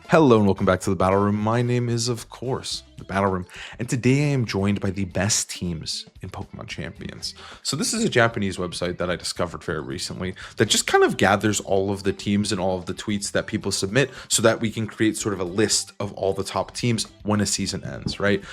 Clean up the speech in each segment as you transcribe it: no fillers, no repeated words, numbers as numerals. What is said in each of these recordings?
Hello and welcome back to the Battle Room. My name is, of course, the Battle Room, and today I am joined by the best teams in Pokemon Champions. So this is a Japanese website that I discovered very recently that just kind of gathers all of the teams and all of the tweets that people submit so that we can create sort of a list of all the top teams when a season ends, right?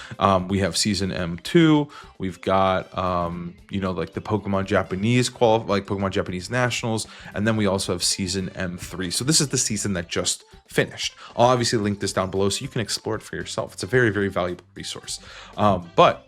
We have season M2, we've got, like the Pokemon Japanese like Pokemon Japanese Nationals, and then we also have season M3. So this is the season that just finished. I'll obviously link this down below so you can explore it for yourself. It's a very, very valuable resource. But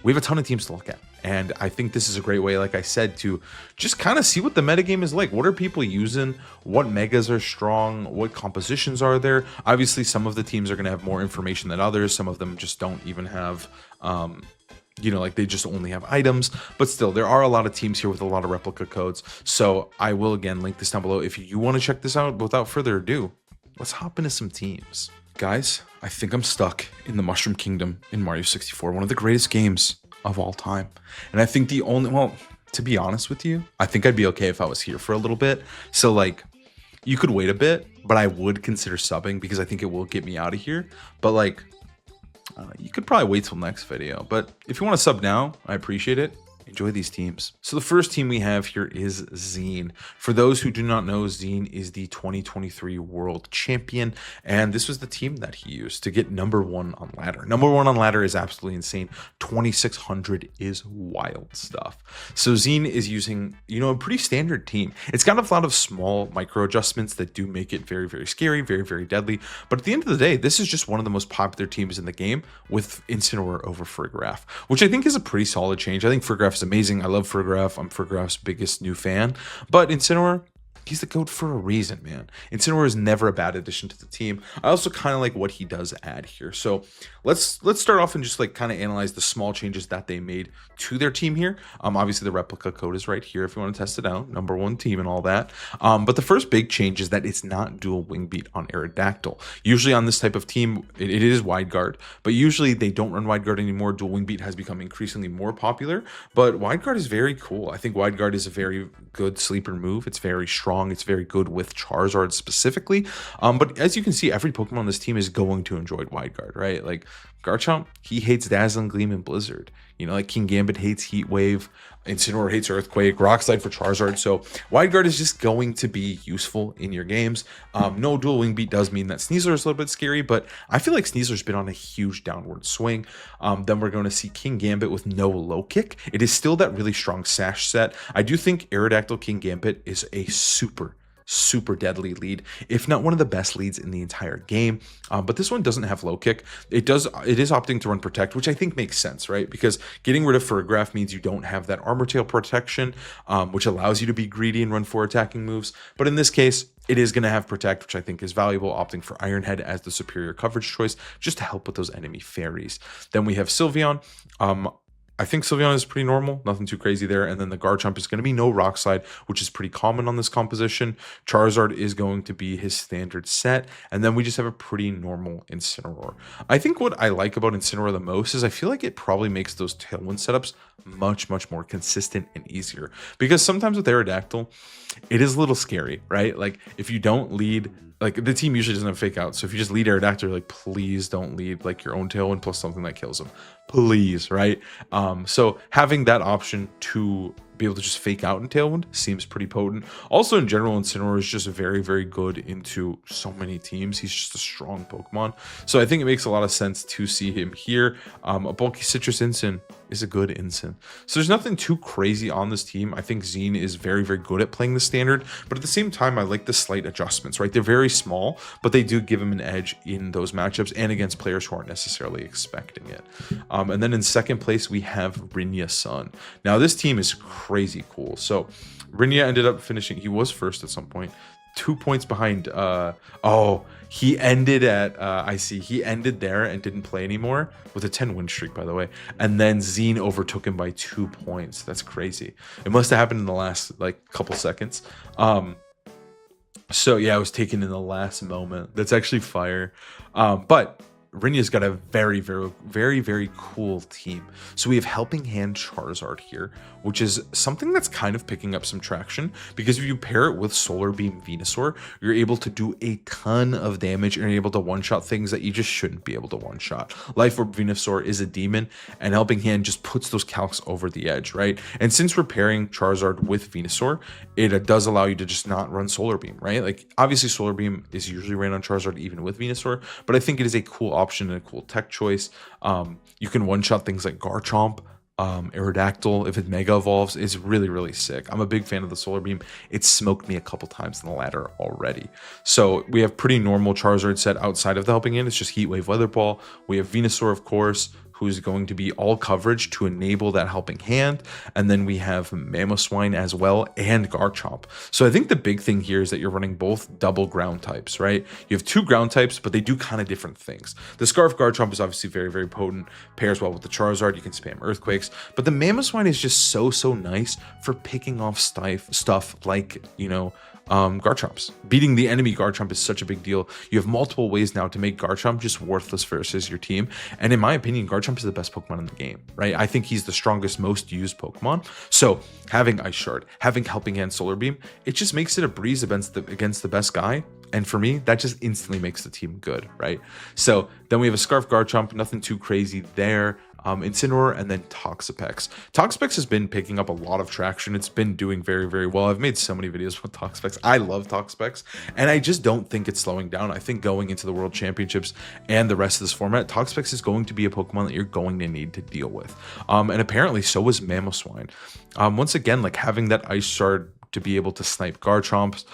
we have a ton of teams to look at. And I think this is a great way, like I said, to just kind of see what the metagame is like. What are people using? What megas are strong? What compositions are there? Obviously, some of the teams are going to have more information than others. Some of them just don't even have... like they just only have items, but still there are a lot of teams here with a lot of replica codes. So I will again link this down below if you want to check this out. Without further ado, let's hop into some teams. Guys, I think I'm stuck in the Mushroom Kingdom in Mario 64, one of the greatest games of all time. And I think to be honest with you, I think I'd be okay if I was here for a little bit. So like, you could wait a bit, but I would consider subbing because I think it will get me out of here. But like, you could probably wait till next video, but if you want to sub now, I appreciate it. Enjoy these teams. So the first team we have here is Zine. For those who do not know, Zine is the 2023 world champion, and this was the team that he used to get #1 on ladder. #1 on ladder is absolutely insane. 2600 is wild stuff. So Zine is using, a pretty standard team. It's got a lot of small micro adjustments that do make it very, very scary, very, very deadly. But at the end of the day, this is just one of the most popular teams in the game with Incineroar over Farigiraf, which I think is a pretty solid change. I think Farigiraf is amazing. I love Farigiraf. I'm Farigiraf's biggest new fan. But Incineroar, he's the GOAT for a reason, man. Incineroar is never a bad addition to the team. I also kind of like what he does add here. So let's start off and just like kind of analyze the small changes that they made to their team here. Obviously the replica code is right here if you want to test it out. #1 team and all that. But the first big change is that it's not dual wing beat on Aerodactyl. Usually on this type of team, it is wide guard, but usually they don't run wide guard anymore. Dual wing beat has become increasingly more popular, but wide guard is very cool. I think wide guard is a very good sleeper move. It's very strong. It's very good with Charizard specifically. But as you can see, every Pokemon on this team is going to enjoy wide guard, right? Like Garchomp, he hates Dazzling Gleam and Blizzard. Like King Gambit hates Heat Wave, Incineroar hates Earthquake, Rock Slide for Charizard. So wide guard is just going to be useful in your games. No dual wing beat does mean that Sneasler is a little bit scary, but I feel like Sneasler's been on a huge downward swing. Then we're going to see King Gambit with no low kick. It is still that really strong sash set. I do think Aerodactyl King Gambit is a super deadly lead, if not one of the best leads in the entire game. But this one doesn't have low kick. It is opting to run protect, which I think makes sense, right? Because getting rid of Farigiraf means you don't have that armor tail protection, which allows you to be greedy and run 4 attacking moves. But in this case, it is going to have protect, which I think is valuable, opting for Iron Head as the superior coverage choice, just to help with those enemy fairies. Then we have Sylveon. I think Sylveon is pretty normal, nothing too crazy there. And then the Garchomp is going to be no Rock Slide, which is pretty common on this composition. Charizard is going to be his standard set. And then we just have a pretty normal Incineroar. I think what I like about Incineroar the most is I feel like it probably makes those Tailwind setups much more consistent and easier. Because sometimes with Aerodactyl, it is a little scary, right? Like if you don't lead... Like the team usually doesn't have fake out, so if you just lead Aerodactyl, like please don't lead like your own Tailwind plus something that kills him, please, right? So having that option to be able to just fake out in Tailwind seems pretty potent. Also in general, Incineroar is just very good into so many teams. He's just a strong Pokemon, so I think it makes a lot of sense to see him here. A bulky Citrus Incin is a good Incin. So there's nothing too crazy on this team. I think Zine is very good at playing the standard, but at the same time, I like the slight adjustments, right? They're very small, but they do give him an edge in those matchups and against players who aren't necessarily expecting it. And then in second place, we have Rinya Sun. Now this team is crazy cool. So Rinya ended up finishing, he was first at some point, 2 points behind. He ended at I see he ended there and didn't play anymore with a 10 win streak, by the way, and then Zine overtook him by 2 points. That's crazy. It must have happened in the last like couple seconds. So yeah, it was taken in the last moment. That's actually fire. But Rinya's got a very cool team. So we have Helping Hand Charizard here, which is something that's kind of picking up some traction, because if you pair it with Solar Beam Venusaur, you're able to do a ton of damage and you're able to one-shot things that you just shouldn't be able to one-shot. Life Orb Venusaur is a demon, and Helping Hand just puts those calcs over the edge, right? And since we're pairing Charizard with Venusaur, it does allow you to just not run Solar Beam, right? Like, obviously Solar Beam is usually ran on Charizard even with Venusaur, but I think it is a cool option and a cool tech choice. You can one-shot things like Garchomp, Aerodactyl, if it Mega Evolves, is really sick. I'm a big fan of the Solar Beam. It's smoked me a couple times in the ladder already. So we have pretty normal Charizard set outside of the Helping Hand. It's just Heat Wave, Weather Ball. We have Venusaur, of course, who's going to be all coverage to enable that Helping Hand. And then we have Mamoswine as well, and Garchomp. So I think the big thing here is that you're running both double ground types, right? You have 2 ground types, but they do kind of different things. The Scarf Garchomp is obviously very potent, pairs well with the Charizard. You can spam Earthquakes, but the Mamoswine is just so nice for picking off stuff like, you know, Garchomps. Beating the enemy Garchomp is such a big deal. You have multiple ways now to make Garchomp just worthless versus your team. And in my opinion, Garchomp is the best Pokemon in the game, right? I think he's the strongest, most used Pokemon. So having Ice Shard, having Helping Hand, Solar Beam, it just makes it a breeze against the best guy. And for me, that just instantly makes the team good, right? So then we have a Scarf Garchomp, nothing too crazy there. Incineroar, and then Toxapex. Toxapex has been picking up a lot of traction. It's been doing very well. I've made so many videos with Toxapex. I love Toxapex, and I just don't think it's slowing down. I think going into the World Championships and the rest of this format, Toxapex is going to be a Pokemon that you're going to need to deal with. And apparently so is Mamoswine. Once again, like having that Ice Shard to be able to snipe Garchomps.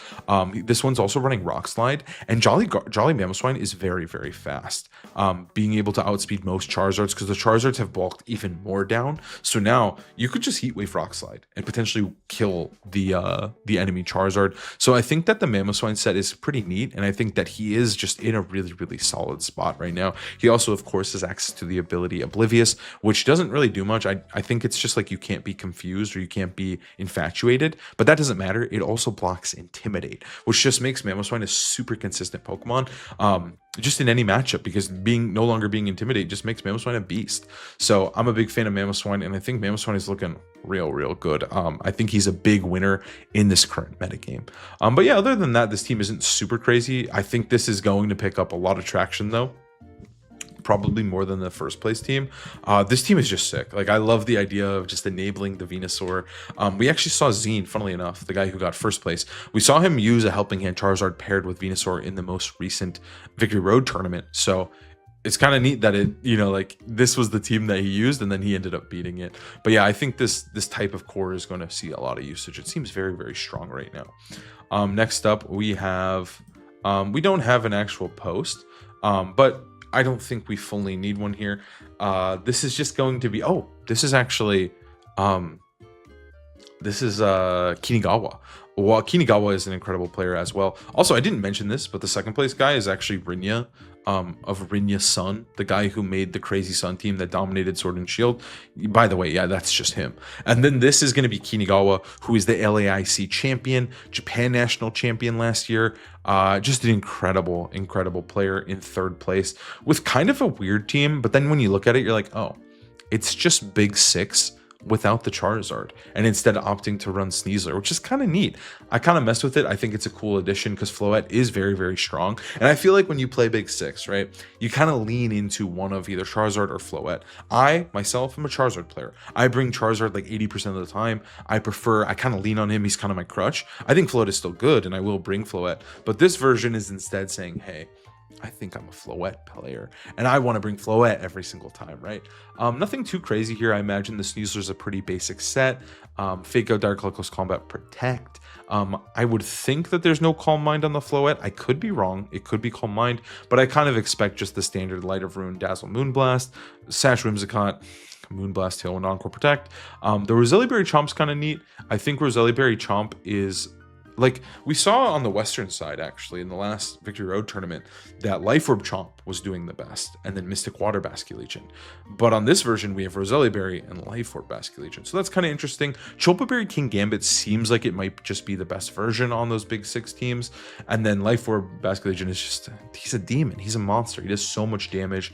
This one's also running Rock Slide, and Jolly Mamoswine is very fast, being able to outspeed most Charizards, because the Charizards have bulked even more down. So now you could just Heat Wave Rock Slide and potentially kill the enemy Charizard. So I think that the Mamoswine set is pretty neat, and I think that he is just in a really solid spot right now. He also, of course, has access to the ability Oblivious, which doesn't really do much. I think it's just like you can't be confused or you can't be infatuated, but that doesn't matter. It also blocks Intimidate, which just makes Mamoswine a super consistent Pokemon, just in any matchup, because no longer being Intimidate just makes Mamoswine a beast. So I'm a big fan of Mamoswine, and I think Mamoswine is looking real good. I think he's a big winner in this current metagame. But yeah, other than that, this team isn't super crazy. I think this is going to pick up a lot of traction though, probably more than the first place team. This team is just sick. Like, I love the idea of just enabling the Venusaur. We actually saw Zine, funnily enough, the guy who got first place. We saw him use a Helping Hand Charizard paired with Venusaur in the most recent Victory Road tournament. So it's kind of neat that it, you know, like this was the team that he used and then he ended up beating it. But yeah, I think this type of core is going to see a lot of usage. It seems very strong right now. Next up, we have, we don't have an actual post, but I don't think we fully need one here. This is just going to be, this is actually, this is Kinigawa. Well, Kinigawa is an incredible player as well. Also, I didn't mention this, but the second place guy is actually Rinya, of Rinya Sun, the guy who made the Crazy Sun team that dominated Sword and Shield. By the way, yeah, that's just him. And then this is going to be Kinigawa, who is the LAIC champion, Japan national champion last year. Just an incredible player in third place with kind of a weird team. But then when you look at it, you're like, oh, it's just Big Six without the Charizard, and instead opting to run Sneasler, which is kind of neat. I kind of messed with it. I think it's a cool addition because Floette is very strong, and I feel like when you play Big Six, right, you kind of lean into one of either Charizard or Floette. I myself am a Charizard player. I bring Charizard like 80% of the time. I kind of lean on him. He's kind of my crutch. I think Floette is still good, and I will bring Floette, but this version is instead saying, hey, I think I'm a Floette player, and I want to bring Floette every single time, right? Nothing too crazy here. I imagine the Sneasler's a pretty basic set. Fake Out, Dark Echoes, Combat, Protect. I would think that there's no Calm Mind on the Floette. I could be wrong. It could be Calm Mind, but I kind of expect just the standard Light of Ruin, Dazzle, Moonblast, Sash, Whimsicott, Moonblast, Tailwind, Encore, Protect. The Roselli Berry Chomp's kind of neat. I think Roselli Berry Chomp is Like we saw on the Western side, actually, in the last Victory Road tournament, that Life Orb Chomp was doing the best, and then Mystic Water Basculegion. But on this version, we have Roselia Berry and Life Orb Basculegion. So that's kind of interesting. Chopa Berry King Gambit seems like it might just be the best version on those big 6 teams. And then Life Orb Basculegion is just, he's a demon. He's a monster. He does so much damage.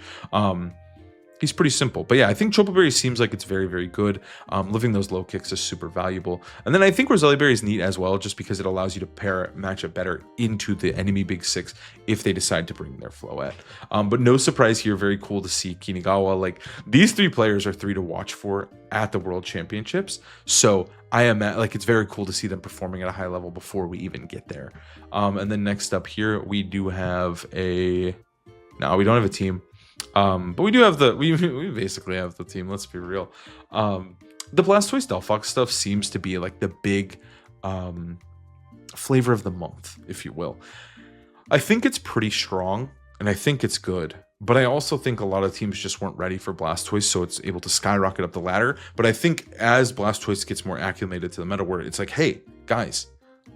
He's pretty simple. But yeah, I think Chopa Berry seems like it's very, very good. Living those low kicks is super valuable. And then I think Roselia Berry is neat as well, just because it allows you to pair matchup better into the enemy big 6 if they decide to bring their Floette. But no surprise here, very cool to see Kinigawa. Like, these 3 players are 3 to watch for at the World Championships. So I am like, it's very cool to see them performing at a high level before we even get there. And then next up here, we do have a... No, we don't have a team. But we do have we basically have the team, let's be real. The Blastoise Delphox stuff seems to be like the big flavor of the month, if you will. I think it's pretty strong, and I think it's good. But I also think a lot of teams just weren't ready for Blastoise, so it's able to skyrocket up the ladder. But I think as Blastoise gets more acclimated to the meta, where it's like, hey, guys,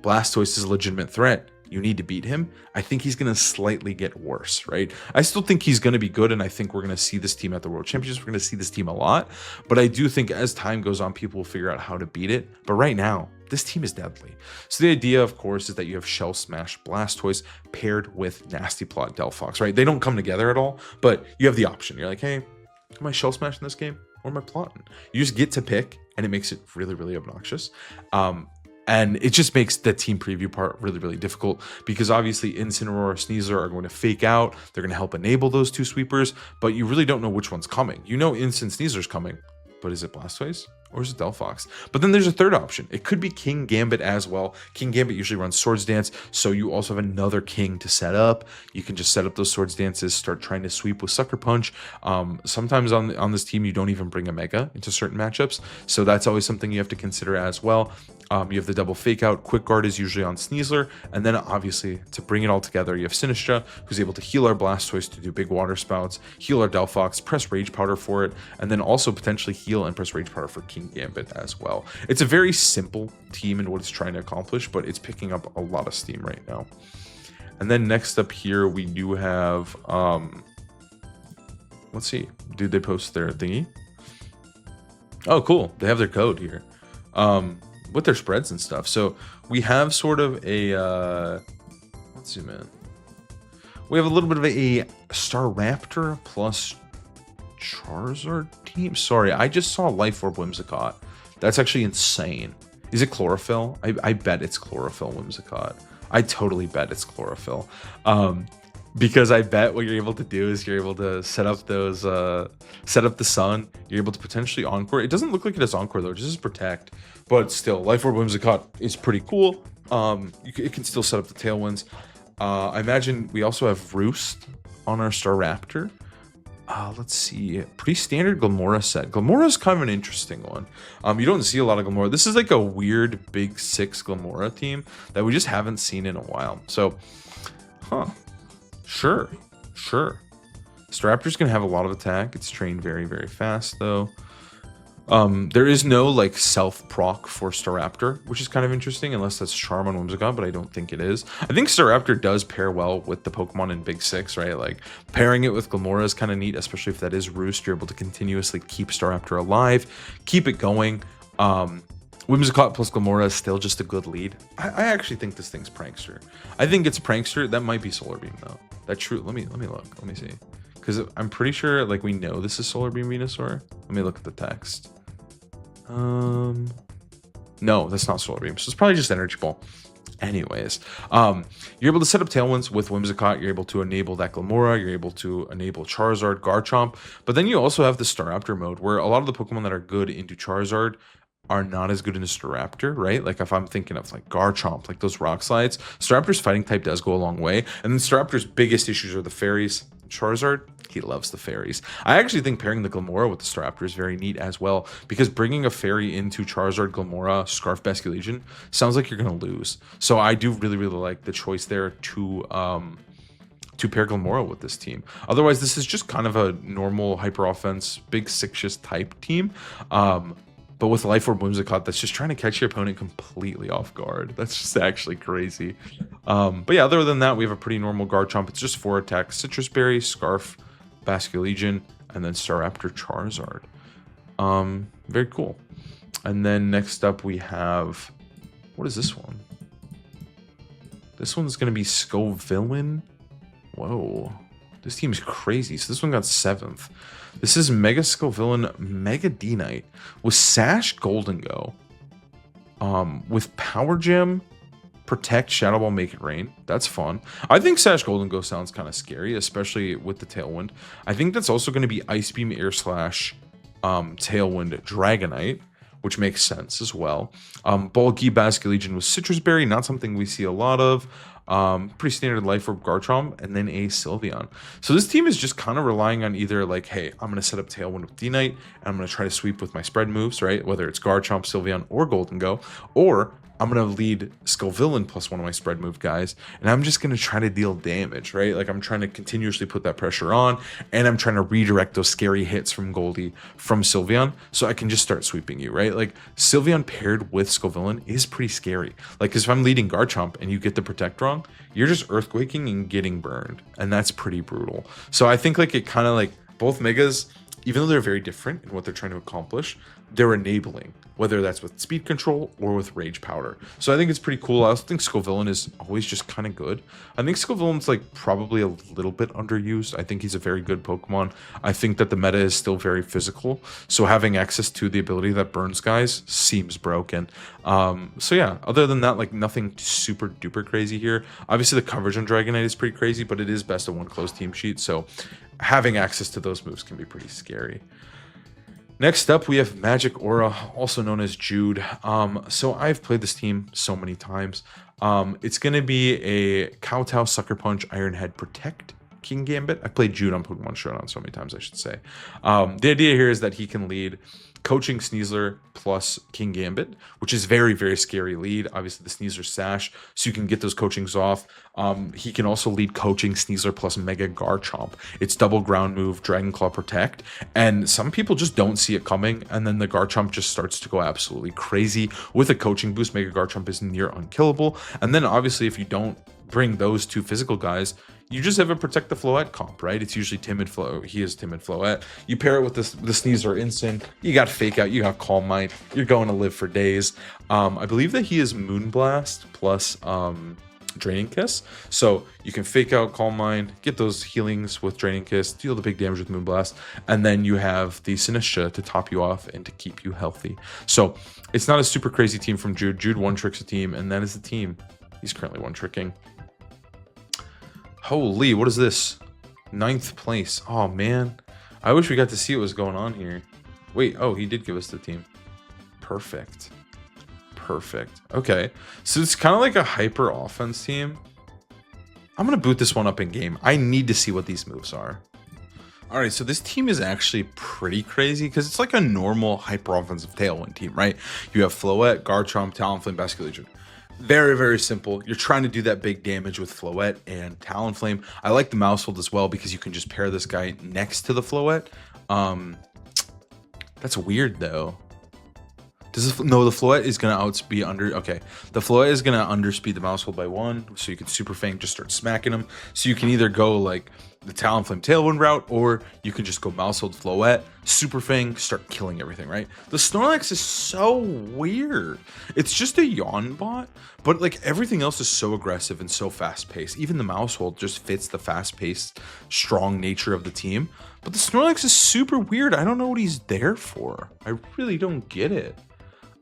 Blastoise is a legitimate threat. You need to beat him. I think he's going to slightly get worse, right? I still think he's going to be good, and I think we're going to see this team at the World Championships. We're going to see this team a lot. But I do think as time goes on, people will figure out how to beat it. But right now, this team is deadly. So the idea, of course, is that you have Shell Smash Blastoise paired with Nasty Plot Delphox, right? They don't come together at all, but you have the option. You're like, hey, am I Shell Smashing this game or am I plotting? You just get to pick, and it makes it really, really obnoxious. And it just makes the team preview part really, really difficult, because obviously Incineroar or Sneasler are going to fake out. They're going to help enable those 2 sweepers, but you really don't know which one's coming. You know Inc and Sneasler's coming, but is it Blastoise or is it Delphox? But then there's a third option. It could be King Gambit as well. King Gambit usually runs Swords Dance, so you also have another King to set up. You can just set up those Swords Dances, start trying to sweep with Sucker Punch. Sometimes on this team, you don't even bring a Mega into certain matchups, so that's always something you have to consider as well. You have the double fake out. Quick Guard is usually on Sneasler. And then obviously to bring it all together, you have Sinistra, who's able to heal our Blastoise to do big water spouts, heal our Delphox, press Rage Powder for it, and then also potentially heal and press Rage Powder for King Gambit as well. It's a very simple team in what it's trying to accomplish, but it's picking up a lot of steam right now. And then next up here, we do have, let's see, did they post their thingy? Oh, cool. They have their code here. With their spreads and stuff. So we have sort of a let's see, man, we have a little bit of a Staraptor plus Charizard team. Sorry, I just saw Life Orb Whimsicott. That's actually insane. Is it Chlorophyll? I bet it's Chlorophyll Whimsicott. I totally bet it's Chlorophyll. Because I bet what you're able to do is you're able to set up those, set up the sun. You're able to potentially Encore. It doesn't look like it has Encore though, it just has Protect. But still, Life Orb Whimsicott is pretty cool. It can still set up the Tailwinds. I imagine we also have Roost on our Staraptor. Let's see, pretty standard Glamora set. Glamora is kind of an interesting one. You don't see a lot of Glamora. This is like a weird big 6 Glamora team that we just haven't seen in a while. So, Sure. Staraptor's gonna have a lot of attack. It's trained very, very fast though. There is no like self proc for Staraptor, which is kind of interesting, unless that's Charm on Whimsicott, but I don't think it is. I think Staraptor does pair well with the Pokemon in Big 6, right? Like pairing it with Glamora is kind of neat, especially if that is Roost. You're able to continuously keep Staraptor alive, keep it going. Whimsicott plus Glamora is still just a good lead. I actually think this thing's Prankster. I think it's Prankster. That might be Solar Beam though. That true. Let me look. Let me see. Because I'm pretty sure like we know this is Solar Beam Venusaur. Let me look at the text. No, that's not Solar Beam. So it's probably just Energy Ball. Anyways, you're able to set up Tailwinds with Whimsicott. You're able to enable that Glamora. You're able to enable Charizard, Garchomp. But then you also have the Staraptor mode, where a lot of the Pokemon that are good into Charizard are not as good in a Staraptor, right? Like if I'm thinking of like Garchomp, like those rock slides, Staraptor's fighting type does go a long way. And then Staraptor's biggest issues are the fairies. Charizard, he loves the fairies. I actually think pairing the Glamora with the Staraptor is very neat as well, because bringing a fairy into Charizard, Glamora, Scarf Basculegion sounds like you're going to lose. So I do really, really like the choice there to pair Glamora with this team. Otherwise, this is just kind of a normal hyper offense, big 6-ish type team. But with Life Orb Whimsicott, that's just trying to catch your opponent completely off guard. That's just actually crazy. But yeah, other than that, we have a pretty normal Garchomp. It's just 4 attacks: Citrus Berry, Scarf, Basculegion, and then Staraptor Charizard. Very cool. And then next up we have, what is this one? This one's going to be Scovillain. Whoa. This team's crazy. So this one got 7th. This is Mega Scovillain, Mega D-Knight with Sash Golden Go. With Power Gem, Protect, Shadow Ball, Make It Rain. That's fun. I think Sash Golden Go sounds kind of scary, especially with the Tailwind. I think that's also going to be Ice Beam, Air Slash, Tailwind, Dragonite, which makes sense as well. Bulky Basculegion with Citrus Berry, not something we see a lot of. Pretty standard Life Orb Garchomp, and then a Sylveon. So this team is just kind of relying on either like, hey, I'm going to set up Tailwind with D-Knight, and I'm going to try to sweep with my spread moves, right? Whether it's Garchomp, Sylveon, or Golden Go, or I'm going to lead Scovillain plus one of my spread move guys, and I'm just going to try to deal damage, right? Like I'm trying to continuously put that pressure on, and I'm trying to redirect those scary hits from Goldie from Sylveon, so I can just start sweeping you, right? Like Sylveon paired with Scovillain is pretty scary. Like, because if I'm leading Garchomp and you get the Protect wrong, you're just earthquaking and getting burned, and that's pretty brutal. So I think like it kind of like both Megas, even though they're very different in what they're trying to accomplish, they're enabling, whether that's with speed control or with rage powder. So I think it's pretty cool. I also think Scovillain is always just kind of good. I think Scovillain's like probably a little bit underused. I think he's a very good Pokemon. I think that the meta is still very physical, so having access to the ability that burns guys seems broken. So yeah, other than that, like nothing super duper crazy here. Obviously the coverage on Dragonite is pretty crazy, but it is best of 1 closed team sheet, so having access to those moves can be pretty scary. Next up, we have Magic Aura, also known as Jude. So I've played this team so many times. It's going to be a Kowtow, Sucker Punch, Iron Head, Protect, King Gambit. I played Jude on Pokemon Showdown so many times, I should say. The idea here is that he can lead Coaching Sneasler plus King Gambit, which is very, very scary lead. Obviously, the Sneasler Sash, so you can get those coachings off. He can also lead Coaching Sneasler plus Mega Garchomp. It's double ground move, Dragon Claw Protect, and some people just don't see it coming, and then the Garchomp just starts to go absolutely crazy. With a coaching boost, Mega Garchomp is near unkillable, and then obviously if you don't bring those 2 physical guys, you just have a Protect the Floette comp, right? It's usually Timid Flo. He is Timid Floette. You pair it with the Sneasler Instant. You got Fake Out. You got Calm Mind. You're going to live for days. I believe that he is Moonblast plus Draining Kiss. So you can Fake Out, Calm Mind, get those healings with Draining Kiss, deal the big damage with Moonblast, and then you have the Sinistra to top you off and to keep you healthy. So it's not a super crazy team from Jude. Jude one-tricks a team, and that is the team. He's currently one-tricking. Holy, what is this? 9th place. Oh, man. I wish we got to see what was going on here. Wait, oh, he did give us the team. Perfect. Perfect. Okay. So it's kind of like a hyper offense team. I'm going to boot this one up in game. I need to see what these moves are. All right, so this team is actually pretty crazy because it's like a normal hyper offensive Tailwind team, right? You have Floette, Garchomp, Talonflame, Basculegion. Very, very simple. You're trying to do that big damage with Floette and Talonflame. I like the Mousehold as well because you can just pair this guy next to the Floette. That's weird though. No, the Floette is going to outspeed under... Okay, the Floette is going to underspeed the Mousehold by 1, so you can Super Fang, just start smacking them. So you can either go like the Talonflame Tailwind route, or you can just go Mousehold Floette, Super Fang, start killing everything, right? The Snorlax is so weird. It's just a yawn bot, but like everything else is so aggressive and so fast-paced. Even the Mousehold just fits the fast-paced, strong nature of the team. But the Snorlax is super weird. I don't know what he's there for. I really don't get it.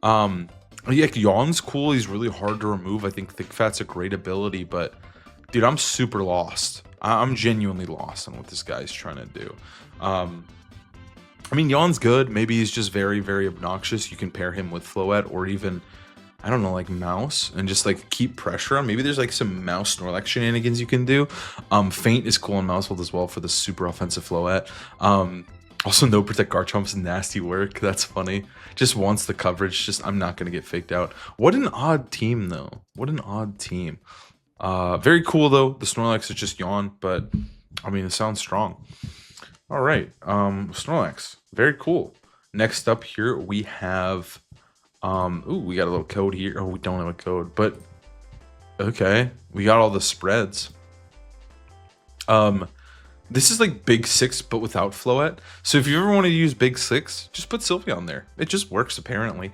Yeah, Yawn's cool. He's really hard to remove. I think Thick Fat's a great ability, but dude, I'm super lost. I'm genuinely lost on what this guy's trying to do. I mean, Yawn's good. Maybe he's just very, very obnoxious. You can pair him with Floette or even, I don't know, like Mouse and just like keep pressure on. Maybe there's like some Mouse Snorlax shenanigans you can do. Faint is cool on Mousehold as well for the super offensive Floette. Also, no Protect Garchomp's nasty work. That's funny. Just wants the coverage. Just, I'm not going to get faked out. What an odd team, though. What an odd team. Very cool, though. The Snorlax is just yawn, but, I mean, it sounds strong. All right. Snorlax. Very cool. Next up here, we have, ooh, we got a little code here. Oh, we don't have a code, but okay. We got all the spreads. This is like Big Six, but without Floette. So if you ever want to use Big Six, just put Sylveon there. It just works, apparently.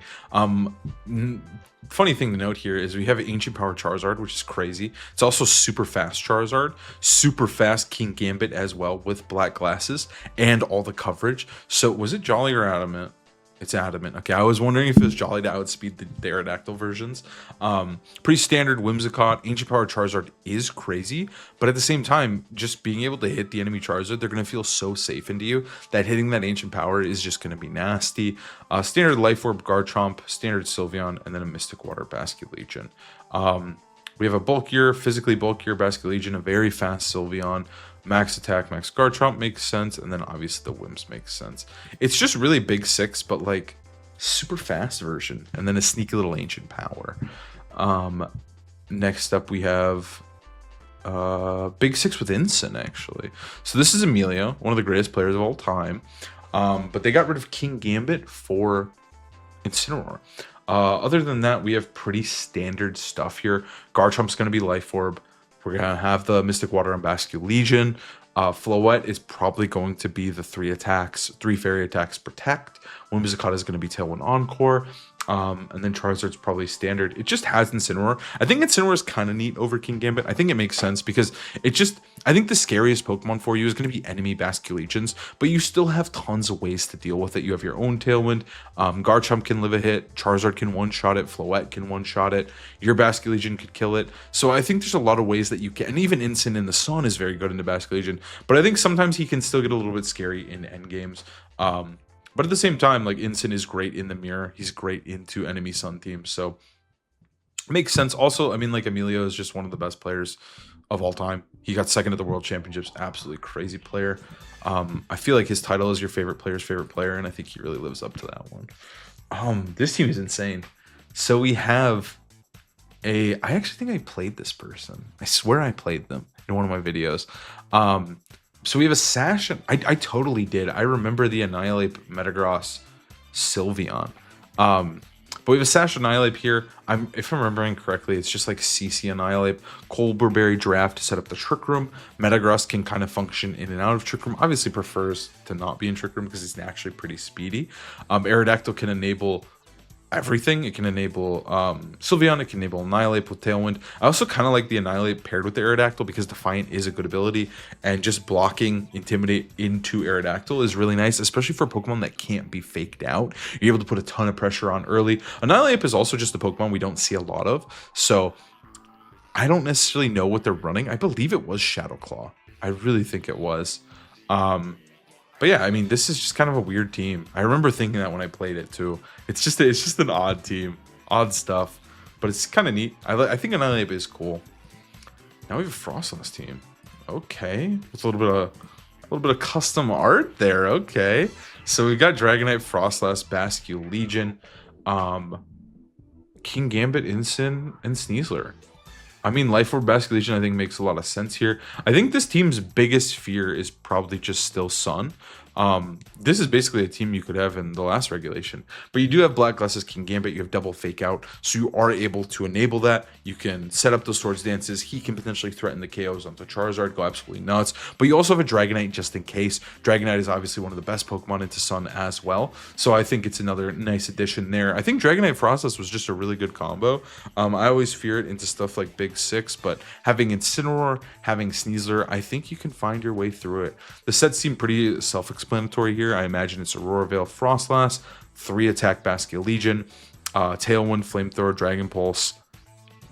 Funny thing to note here is we have Ancient Power Charizard, which is crazy. It's also super fast Charizard, super fast King Gambit as well with black glasses and all the coverage. So was it Jolly or Adamant? It's Adamant. Okay, I was wondering if it was Jolly to outspeed the Aerodactyl versions. Pretty standard Whimsicott. Ancient Power Charizard is crazy, but at the same time, just being able to hit the enemy Charizard, they're going to feel so safe into you that hitting that Ancient Power is just going to be nasty. Standard Life Orb Garchomp, standard Sylveon, and then a Mystic Water Basculegion. We have a bulkier, physically bulkier Basculegion, a very fast Sylveon. Max attack, max Garchomp makes sense, and then obviously the Whims makes sense. It's just really Big Six, but like super fast version, and then a sneaky little Ancient Power. Next up we have Big Six with Incin, actually. So this is Emilio, one of the greatest players of all time. But they got rid of King Gambit for Incineroar. Other than that, we have pretty standard stuff here. Garchomp's going to be Life Orb. We're going to have the Mystic Water and Basculegion. Floette is probably going to be the 3 fairy attacks protect. Whimsicott is going to be Tailwind Encore. And then Charizard's probably standard. It just has Incineroar. I think Incineroar is kind of neat over King Gambit. I think it makes sense because I think the scariest Pokemon for you is going to be enemy Basculegions, but you still have tons of ways to deal with it. You have your own Tailwind. Garchomp can live a hit. Charizard can one-shot it. Floette can one-shot it. Your Basculegion could kill it. So I think there's a lot of ways that you can, and even Incin in the Sun is very good into Basculegion, but I think sometimes he can still get a little bit scary in endgames. But at the same time, like Incin is great in the mirror. He's great into enemy Sun teams. So it makes sense. Also, I mean, like Emilio is just one of the best players of all time. He got second at the World Championships. Absolutely crazy player. I feel like his title is your favorite player's favorite player, and I think he really lives up to that one. This team is insane. So we have I actually think I played this person. I swear I played them in one of my videos. So we have a Sash. I totally did. I remember the Annihilate Metagross Sylveon. But we have a Sash Annihilate here. If I'm remembering correctly, it's just like CC Annihilate. Colburberry Draft to set up the Trick Room. Metagross can kind of function in and out of Trick Room. Obviously prefers to not be in Trick Room because it's actually pretty speedy. Aerodactyl can enable everything. It can enable Sylveon, it can enable Annihilate with Tailwind. I also kind of like the Annihilate paired with the Aerodactyl because Defiant is a good ability, and just blocking Intimidate into Aerodactyl is really nice, especially for Pokemon that can't be faked out. You're able to put a ton of pressure on early. Annihilate is also just a Pokemon we don't see a lot of, so I don't necessarily know what they're running. I believe it was Shadow Claw. I really think it was. But yeah, I mean, this is just kind of a weird team. I remember thinking that when I played it too. It's just an odd team, odd stuff, but it's kind of neat. I think Annihilate is cool. Now we have Frost on this team. Okay, it's a little bit of custom art there. Okay, so we got Dragonite, Frostlass, Basculegion, King Gambit, Incin, and Sneasler. I mean, Life Orb Basculegion I think makes a lot of sense here. I think this team's biggest fear is probably just still Sun. This is basically a team you could have in the last regulation, but you do have Black Glasses, King Gambit, you have double fake out, so you are able to enable that. You can set up those Swords Dances. He can potentially threaten the KOs onto Charizard, go absolutely nuts, but you also have a Dragonite just in case. Dragonite is obviously one of the best Pokemon into Sun as well, so I think it's another nice addition there. I think Dragonite Frostless was just a really good combo. I always fear it into stuff like Big Six, but having Incineroar, having Sneasler, I think you can find your way through it. The sets seem pretty self-explanatory here. I imagine it's Aurora Veil, Frostlass, 3-attack Basculegion, Tailwind, Flamethrower, Dragon Pulse.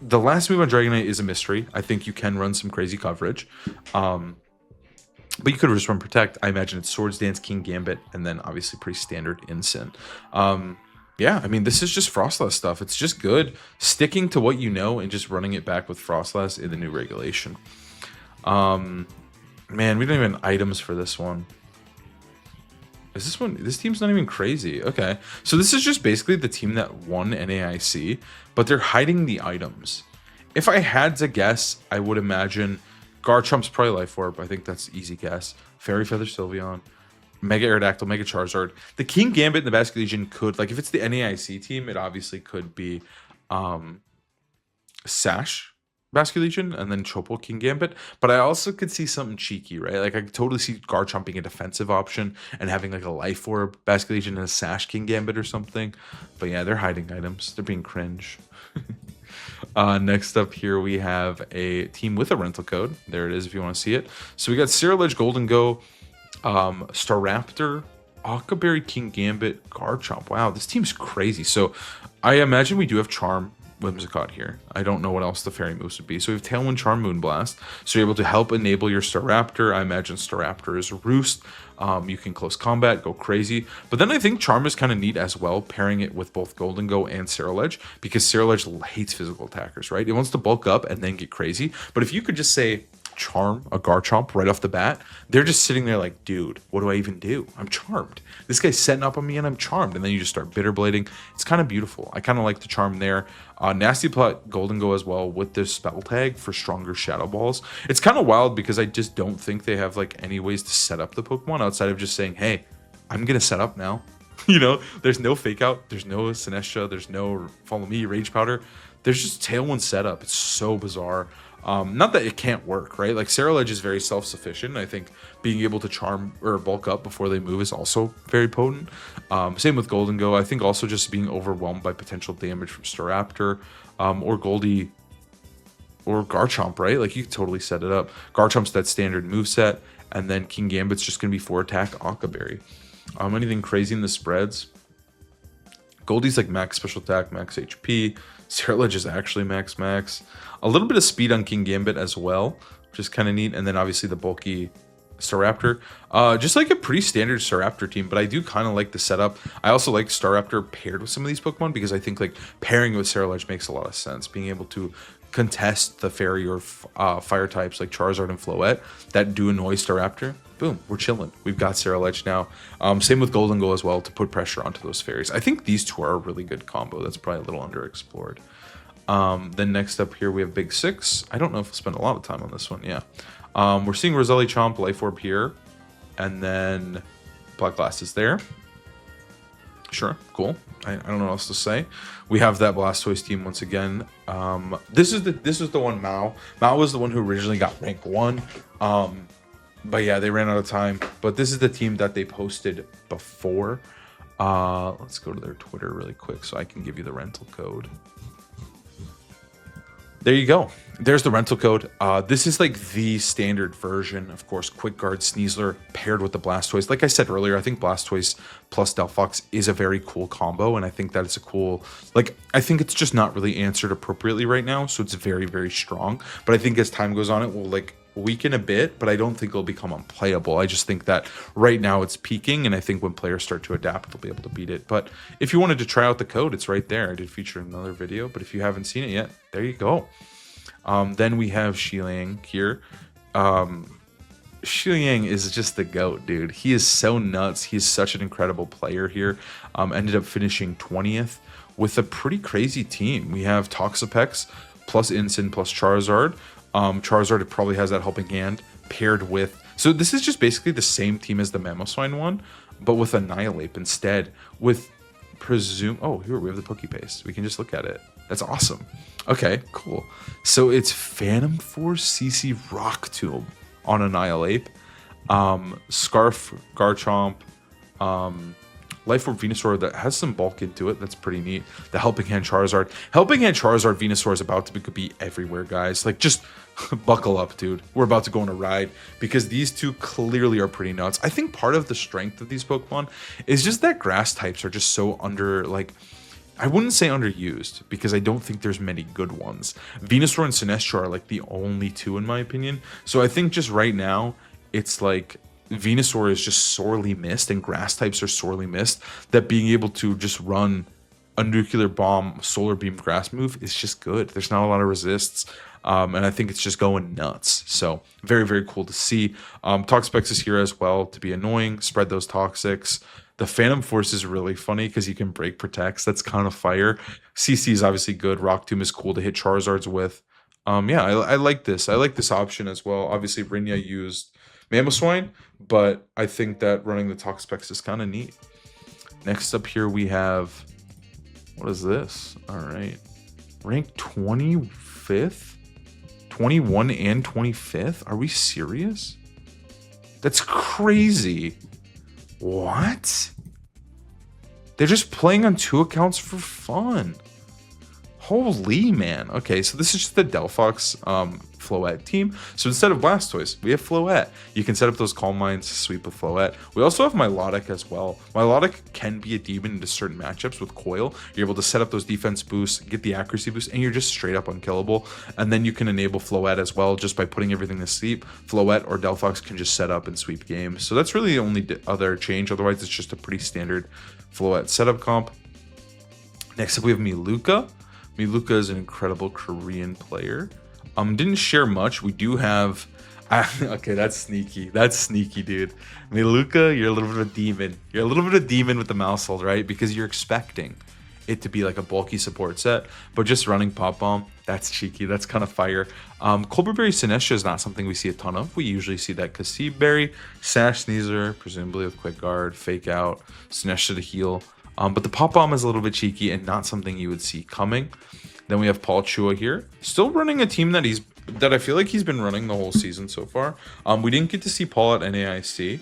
The last move on Dragonite is a mystery. I think you can run some crazy coverage. But you could just run Protect. I imagine it's Swords Dance, King Gambit, and then obviously pretty standard Incin. Yeah, I mean, this is just Frostlass stuff. It's just good. Sticking to what you know and just running it back with Frostlass in the new regulation. Man, we don't even have items for this one. Is this one? This team's not even crazy. Okay, so this is just basically the team that won NAIC, but they're hiding the items. If I had to guess, I would imagine Garchomp's probably Life Orb. I think that's easy guess. Fairy Feather Sylveon. Mega Aerodactyl, Mega Charizard. The King Gambit and the Basket Legion could, like, if it's the NAIC team, it obviously could be Sash Basket Legion and then Chopo King Gambit. But I also could see something cheeky, right? Like, I could totally see Garchomp being a defensive option and having like a Life Orb Basket Legion and a Sash King Gambit or something. But yeah, they're hiding items. They're being cringe. Next up here, we have a team with a rental code. There it is if you want to see it. So we got Cyrillege, Golden Go, Staraptor, Akaberry, King Gambit, Garchomp. Wow, this team's crazy. So I imagine we do have Charm, Whimsicott here. I don't know what else the fairy moves would be. So we have Tailwind, Charm, Moonblast. So you're able to help enable your Staraptor. I imagine Staraptor is Roost. You can close combat, go crazy. But then I think Charm is kind of neat as well, pairing it with both Golden Go and Cyrillege, because Cyrillege hates physical attackers, right? It wants to bulk up and then get crazy. But if you could just say Charm a Garchomp right off the bat, they're just sitting there like, dude, what do I even do? I'm charmed. This guy's setting up on me and I'm charmed. And then you just start bitter blading. It's kind of beautiful. I kind of like the charm there. Nasty Plot, Golden Go as well with this spell tag for stronger Shadow Balls. It's kind of wild because I just don't think they have like any ways to set up the Pokemon outside of just saying, hey, I'm going to set up now. You know, there's no fake out. There's no Sinestro. There's no Follow Me, Rage Powder. There's just Tailwind setup. It's so bizarre. Not that it can't work, right? Like Cyrillege is very self-sufficient. I think being able to charm or bulk up before they move is also very potent. Same with Golden Go. I think also just being overwhelmed by potential damage from Staraptor or Goldie or Garchomp, right? Like you could totally set it up. Garchomp's that standard moveset, and then King Gambit's just going to be 4-attack Akaberry. Anything crazy in the spreads? Goldie's like max special attack, max HP. Cyrillege is actually max. A little bit of speed on King Gambit as well, which is kind of neat. And then obviously the bulky Staraptor. Just like a pretty standard Staraptor team, but I do kind of like the setup. I also like Staraptor paired with some of these Pokemon because I think like pairing with Cyrillege makes a lot of sense. Being able to contest the fairy or fire types like Charizard and Floette that do annoy Staraptor. Boom, we're chilling. We've got Cyrillege now. Same with Golden Go as well to put pressure onto those fairies. I think these two are a really good combo. That's probably a little underexplored. Then next up here we have Big Six. I don't know if we'll spend a lot of time on this one. Yeah. We're seeing Roselli, Chomp, Life Orb here. And then Black Glasses there. Sure, cool. I don't know what else to say. We have that Blastoise team once again. This is the one Mao. Mao was the one who originally got rank 1. But yeah, they ran out of time. But this is the team that they posted before. Let's go to their Twitter really quick so I can give you the rental code. There you go. There's the rental code. This is like the standard version. Of course, Quick Guard Sneasler paired with the Blastoise. Like I said earlier, I think Blastoise plus Delphox is a very cool combo. And I think that it's a cool, like, I think it's just not really answered appropriately right now. So it's very, very strong. But I think as time goes on, it will like weaken a bit, but I don't think it'll become unplayable. I just think that right now it's peaking, and I think when players start to adapt, they'll be able to beat it. But if you wanted to try out the code, it's right there. I did feature another video, but if you haven't seen it yet, there you go. Then we have Xiling here. Xiling is just the GOAT, dude. He is so nuts. He's such an incredible player here. Ended up finishing 20th with a pretty crazy team. We have Toxapex plus Incin plus Charizard. Charizard probably has that helping hand paired with... So this is just basically the same team as the Mamoswine one, but with Annihilate instead. With Presume... Oh, here we have the Pokepaste. We can just look at it. That's awesome. Okay, cool. So it's Phantom Force, CC Rock Tomb on Annihilate. Scarf, Garchomp, Life Orb Venusaur that has some bulk into it. That's pretty neat. The Helping Hand Charizard. Helping Hand Charizard Venusaur is about to be everywhere, guys. Like, just buckle up, dude. We're about to go on a ride because these two clearly are pretty nuts. I think part of the strength of these Pokemon is just that grass types are just so under, like... I wouldn't say underused because I don't think there's many good ones. Venusaur and Sinestro are like the only two in my opinion. So I think just right now, it's like... Venusaur is just sorely missed and grass types are sorely missed, that being able to just run a Nuclear Bomb Solar Beam grass move is just good. There's not a lot of resists, and I think it's just going nuts. So very, very cool to see. Toxapex is here as well to be annoying, spread those toxics. The Phantom Force is really funny because you can break protects. That's kind of fire. CC is obviously good. Rock Tomb is cool to hit Charizards with. Yeah, I like this. I like this option as well. Obviously, Rinya used Mamoswine, but I think that running the talk specs is kind of neat. Next up here we have, what is this? All right, rank 25th, 21 and 25th. Are we serious? That's crazy. What? They're just playing on 2 accounts for fun. Holy man. Okay, so this is just the Delphox Floette team. So instead of Blastoise, we have Floette. You can set up those Calm Minds to sweep with Floette. We also have Milotic as well. Milotic can be a demon into certain matchups with Coil. You're able to set up those defense boosts, get the accuracy boost, and you're just straight up unkillable. And then you can enable Floette as well just by putting everything to sleep. Floette or Delphox can just set up and sweep games. So that's really the only other change. Otherwise, it's just a pretty standard Floette setup comp. Next up, we have Miluka. Miluka is an incredible Korean player. Didn't share much. We do have... okay, that's sneaky. That's sneaky, dude. Miluka, you're a little bit of a demon. You're a little bit of a demon with the mouse hold, right? Because you're expecting it to be like a bulky support set, but just running Pop Bomb, that's cheeky. That's kind of fire. Colbur Berry Sinestro is not something we see a ton of. We usually see that Kasib Berry, Sash Sneezer, presumably with Quick Guard, Fake Out, Sinestro to heal. But the Pop Bomb is a little bit cheeky and not something you would see coming. Then we have Paul Chua here, still running a team that I feel like he's been running the whole season so far. We didn't get to see Paul at NAIC.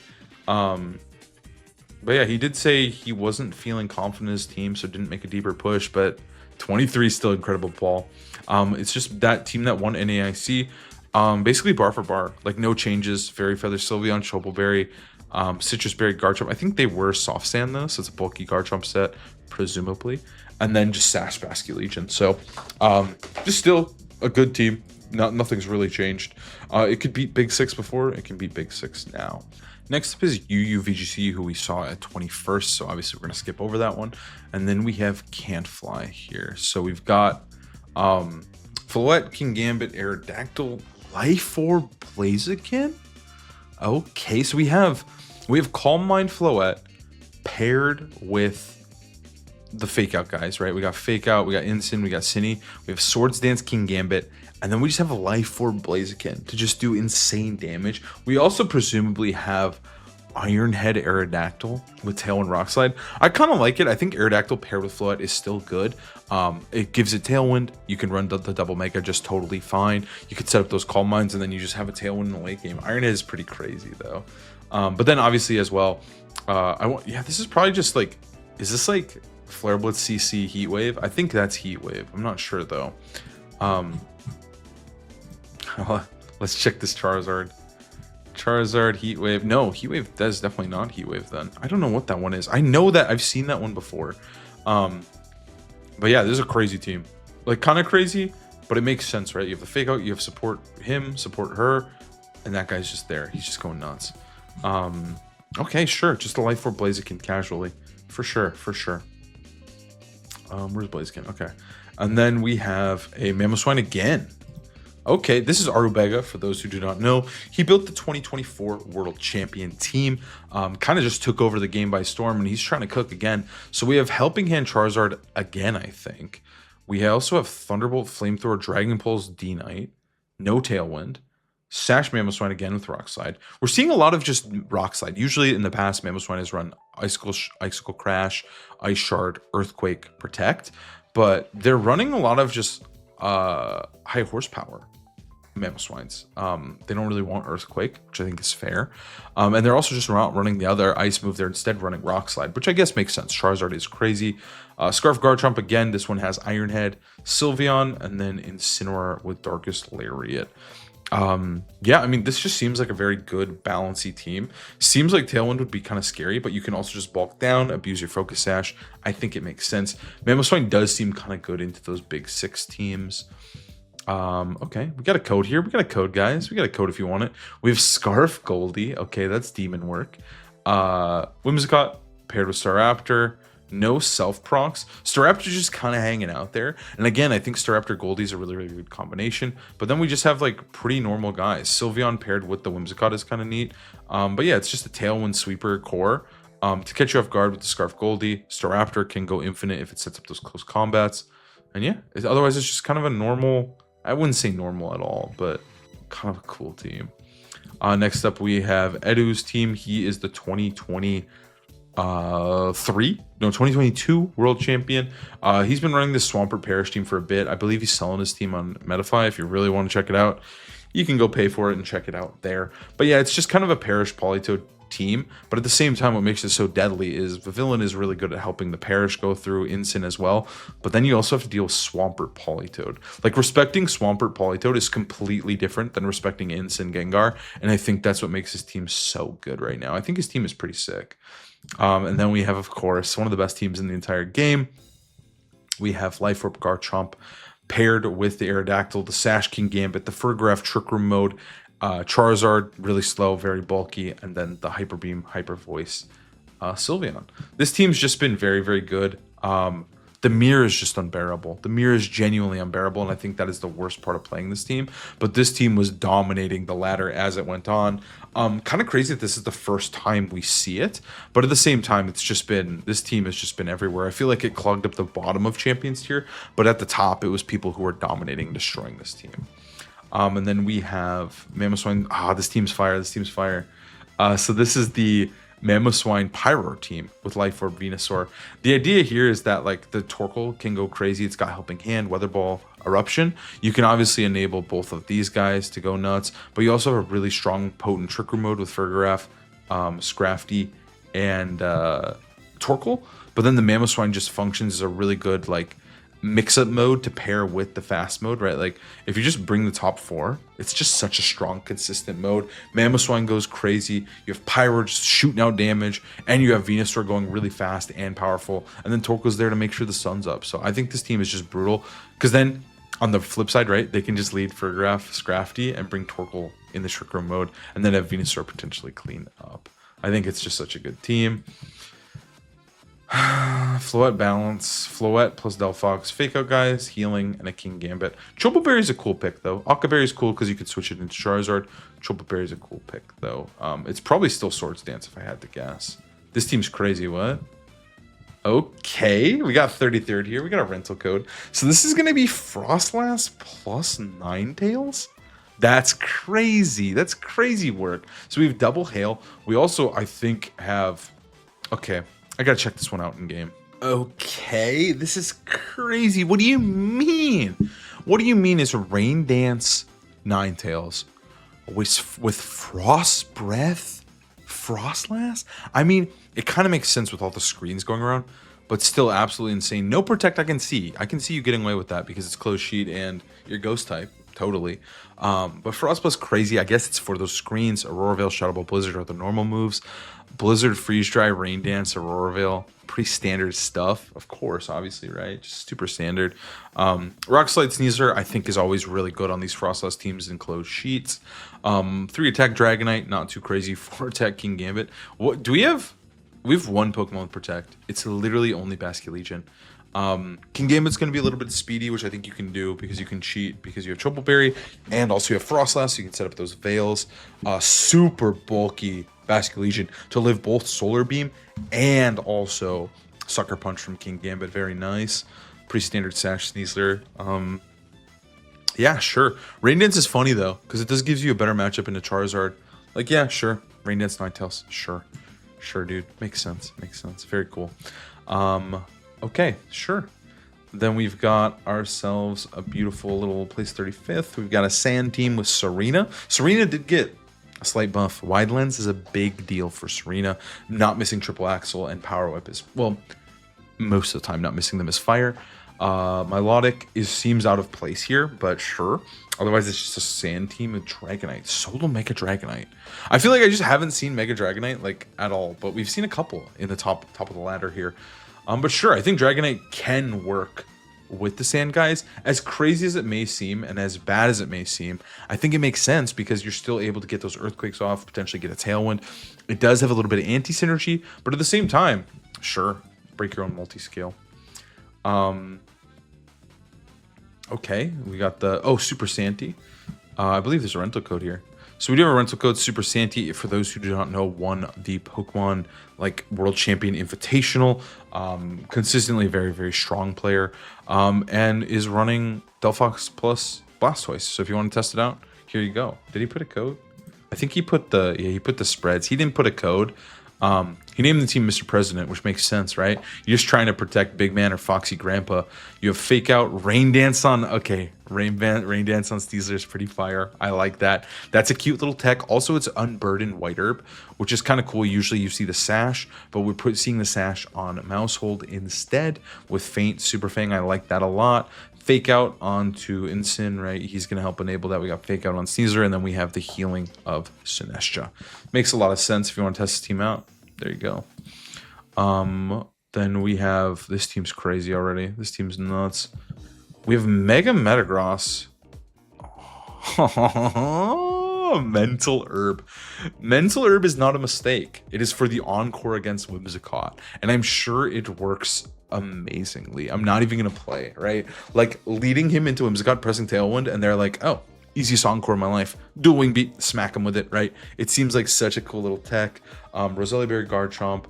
But yeah, he did say he wasn't feeling confident in his team, so didn't make a deeper push. But 23 is still incredible, Paul. It's just that team that won NAIC, basically bar for bar, like no changes. Fairy Feather, Sylveon, Choppleberry, Citrus Berry, Garchomp. I think they were soft sand though, so it's a bulky Garchomp set, presumably. And then just Sash Basculegion. So just still a good team. Nothing's really changed. It could beat Big 6 before, it can beat Big 6 now. Next up is UUVGC, who we saw at 21st, so obviously we're going to skip over that one. And then we have Can't Fly here. So we've got Floette, Kingambit, Aerodactyl, Life Orb, Blaziken. Okay, so we have Calm Mind Floette paired with the Fake Out guys, right? We got Fake Out, we got Incin, we got Cinny, we have Swords Dance, Kingambit, and then we just have a Life Orb Blaziken to just do insane damage. We also presumably have Iron Head Aerodactyl with Tailwind Rockslide. I kind of like it. I think Aerodactyl paired with Floette is still good. It gives it Tailwind. You can run the double Mega just totally fine. You could set up those Calm Minds and then you just have a Tailwind in the late game. Iron Head is pretty crazy though. But then obviously as well, this is probably just like, is this like Flare Blitz CC Heat Wave? I think that's Heat Wave. I'm not sure though. Let's check this Charizard. Charizard Heat Wave. No, Heat Wave, that is definitely not Heat Wave then. I don't know what that one is. I know that I've seen that one before. But yeah, this is a crazy team. Like kind of crazy, but it makes sense, right? You have the Fake Out, you have support him, support her, and that guy's just there. He's just going nuts. Okay, sure. Just a Life Orb Blaziken casually. For sure, for sure. Where's Blaziken? Okay. And then we have a Mamoswine again. Okay, this is Arubega, for those who do not know. He built the 2024 World Champion team, kind of just took over the game by storm, and he's trying to cook again. So we have Helping Hand Charizard again, I think. We also have Thunderbolt, Flamethrower, Dragon Pulse, D-Knight, no Tailwind, Sash Mamoswine again with Rock Slide. We're seeing a lot of just Rock Slide. Usually in the past, Mamoswine has run Icicle Crash, Ice Shard, Earthquake, Protect, but they're running a lot of just high horsepower Mamoswines. They don't really want Earthquake, which I think is fair. And they're also just not running the other ice move. They're instead running Rock Slide, which I guess makes sense. Charizard is crazy. Scarf Garchomp again. This one has Iron Head, Sylveon, and then Incineroar with Darkest Lariat. Yeah, I mean, this just seems like a very good, balancey team. Seems like Tailwind would be kind of scary, but you can also just bulk down, abuse your Focus Sash. I think it makes sense. Mamoswine does seem kind of good into those Big 6 teams. Okay, we got a code here. We got a code, guys. We got a code if you want it. We have Scarf Goldie. Okay, that's demon work. Whimsicott paired with Staraptor. No self-procs. Staraptor just kind of hanging out there. And again, I think Staraptor Goldie is a really, really good combination. But then we just have like pretty normal guys. Sylveon paired with the Whimsicott is kind of neat. But yeah, it's just a Tailwind Sweeper core. To catch you off guard with the Scarf Goldie. Staraptor can go infinite if it sets up those close combats. And yeah, otherwise it's just kind of a normal... I wouldn't say normal at all, but Kind of a cool team. Next up, we have Edu's team. He is the 2022 world champion. He's been running this Swampert Parish team for a bit. I believe he's selling his team on Metafy. If you really want to check it out, you can go pay for it and check it out there. But yeah, it's just kind of a Parish Politoed team, but at the same time, what makes it so deadly is the villain is really good at helping the Parish go through Incin as well, but then you also have to deal with Swampert Politoed. Like, respecting Swampert Politoed is completely different than respecting Incin Gengar, and I think that's what makes his team so good right now. I think his team is pretty sick. And then we have, of course, one of the best teams in the entire game. We have Life Orb Garchomp paired with the Aerodactyl, the Sash King Gambit, the Furgraph Trick Room mode, Charizard, really slow, very bulky, and then the Hyper Beam, Hyper Voice, Sylveon. This team's just been very, very good. The mirror is just unbearable. The mirror is genuinely unbearable, and I think that is the worst part of playing this team. But this team was dominating the ladder as it went on. Kind of crazy that this is the first time we see it, but at the same time, this team has just been everywhere. I feel like it clogged up the bottom of Champions Tier, but at the top, it was people who were dominating and destroying this team. And then we have Mamoswine. This team's fire. This team's fire. So this is the Mamoswine Pyro team with Life Orb Venusaur. The idea here is that, like, the Torkoal can go crazy. It's got Helping Hand, Weather Ball, Eruption. You can obviously enable both of these guys to go nuts, but you also have a really strong, potent Trick Room mode with Fergaraf, Scrafty, and Torkoal. But then the Mamoswine just functions as a really good, like, mix-up mode to pair with the fast mode, right? Like, if you just bring the top four, it's just such a strong, consistent mode. Mamoswine goes crazy. You have Pyro just shooting out damage, and you have Venusaur going really fast and powerful, and then Torkoal's there to make sure the sun's up. So I think this team is just brutal, because then on the flip side, right, they can just lead Fergraph, Scrafty, and bring Torkoal in the Trick Room mode, and then have Venusaur potentially clean up. I think it's just such a good team. Floette Balance, Floette plus Delphox, Fake Out Guys, Healing, and a King Gambit. Chopoberry is a cool pick, though. Octoberry is cool because you could switch it into Charizard. Chopoberry is a cool pick, though. It's probably still Swords Dance if I had to guess. This team's crazy, what? Okay, we got 33rd here. We got a rental code. So this is going to be Frostlass plus Ninetales? That's crazy. That's crazy work. So we have double Hail. We also, I think, have... Okay, I gotta check this one out in game. Okay, this is crazy. What do you mean? What do you mean is Rain Dance Ninetales with Frost Breath Frostlass? I mean, it kind of makes sense with all the screens going around, but still absolutely insane. No Protect I can see. I can see you getting away with that because it's Closed Sheet and your Ghost type. Totally. But Frost Plus crazy. I guess it's for those screens. Aurora Veil, Shadow Ball, Blizzard are the normal moves. Blizzard, Freeze Dry, Rain Dance, Aurora Veil. Pretty standard stuff, of course, obviously, right? Just super standard. Rock Slide Sneasler, I think, is always really good on these Frostlass teams in Closed Sheets. 3-attack Dragonite, not too crazy. 4-attack King Gambit. What do we have? We have one Pokemon with Protect. It's literally only Basculegion. King Gambit's going to be a little bit speedy, which I think you can do because you can cheat because you have Chopoberry and also you have Frostlass, so you can set up those Veils. Super bulky Basculegion to live both Solar Beam and also Sucker Punch from King Gambit. Very nice. Pretty standard Sash Sneasler. Yeah, sure. Rain Dance is funny though because it does gives you a better matchup into Charizard. Like, yeah, sure. Rain Dance Ninetales, sure. Sure, dude. Makes sense. Makes sense. Very cool. Okay, sure. Then we've got ourselves a beautiful little place 35th. We've got a Sand team with Serena. Serena did get a slight buff. Wide Lens is a big deal for Serena. Not missing Triple Axle and Power Whip is, well, most of the time not missing them is Fire. Milotic seems out of place here, but sure. Otherwise, it's just a Sand team with Dragonite. Solo Mega Dragonite. I feel like I just haven't seen Mega Dragonite, like, at all. But we've seen a couple in the top of the ladder here. But sure, I think Dragonite can work with the Sand guys. As crazy as it may seem, and as bad as it may seem, I think it makes sense because you're still able to get those Earthquakes off, potentially get a Tailwind. It does have a little bit of anti-synergy, but at the same time, sure, break your own multi-scale. Okay, we got the... Oh, Super Santee. I believe there's a rental code here. So we do have a rental code, Super Santee. For those who do not know, won the Pokemon like World Champion Invitational. Consistently very, very strong player. And is running Delphox plus Blastoise. So if you want to test it out, Here you go. Did he put a code? I think he put the he put the spreads. He didn't put a code. He named the team Mr. President, which makes sense, right? You're just trying to protect Big Man or Foxy Grandpa. You have Fake Out, Rain Dance on... Okay, Rain Dance on Steezler is pretty fire. I like that. That's a cute little tech. Also, it's Unburdened White Herb, which is kind of cool. Usually you see the Sash, but we're seeing the Sash on Mousehold instead with Faint Super Fang. I like that a lot. Fake Out onto Ensign, right? He's going to help enable that. We got Fake Out on Caesar, and then we have the healing of Sinestro. Makes a lot of sense if you want to test this team out. There you go. Then we have... This team's crazy already. This team's nuts. We have Mega Metagross. Oh, Mental Herb. Mental Herb is not a mistake. It is for the Encore against Whimsicott. And I'm sure it works amazingly. I'm not even going to play, right? Like, leading him into Whimsicott, pressing Tailwind, and they're like, oh, easiest Encore in my life. Dual Wing Beat, smack him with it, right? It seems like such a cool little tech. Roselia Berry, Garchomp.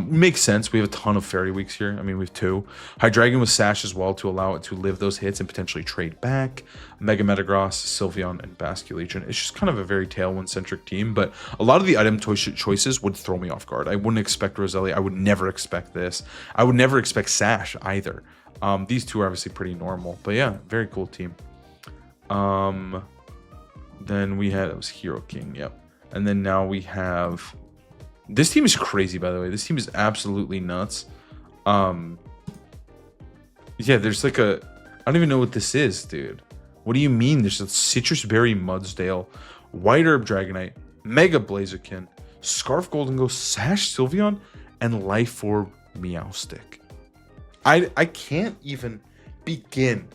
Makes sense. We have a ton of Fairy Weeks here. I mean, we have 2. Hydreigon with Sash as well to allow it to live those hits and potentially trade back. Mega Metagross, Sylveon, and Basculegion. It's just kind of a very Tailwind-centric team, but a lot of the item choices would throw me off guard. I wouldn't expect Roselia. I would never expect this. I would never expect Sash either. These two are obviously pretty normal, but yeah, very cool team. Then we had... It was Hero King, yep. And then now we have... This team is crazy, by the way. This team is absolutely nuts. Yeah, there's like a... I don't even know what this is, dude. What do you mean? There's a Citrus Berry Mudsdale, White Herb Dragonite, Mega Blaziken, Scarf Golden Ghost, Sash Sylveon, and Life Orb Meowstic. I can't even begin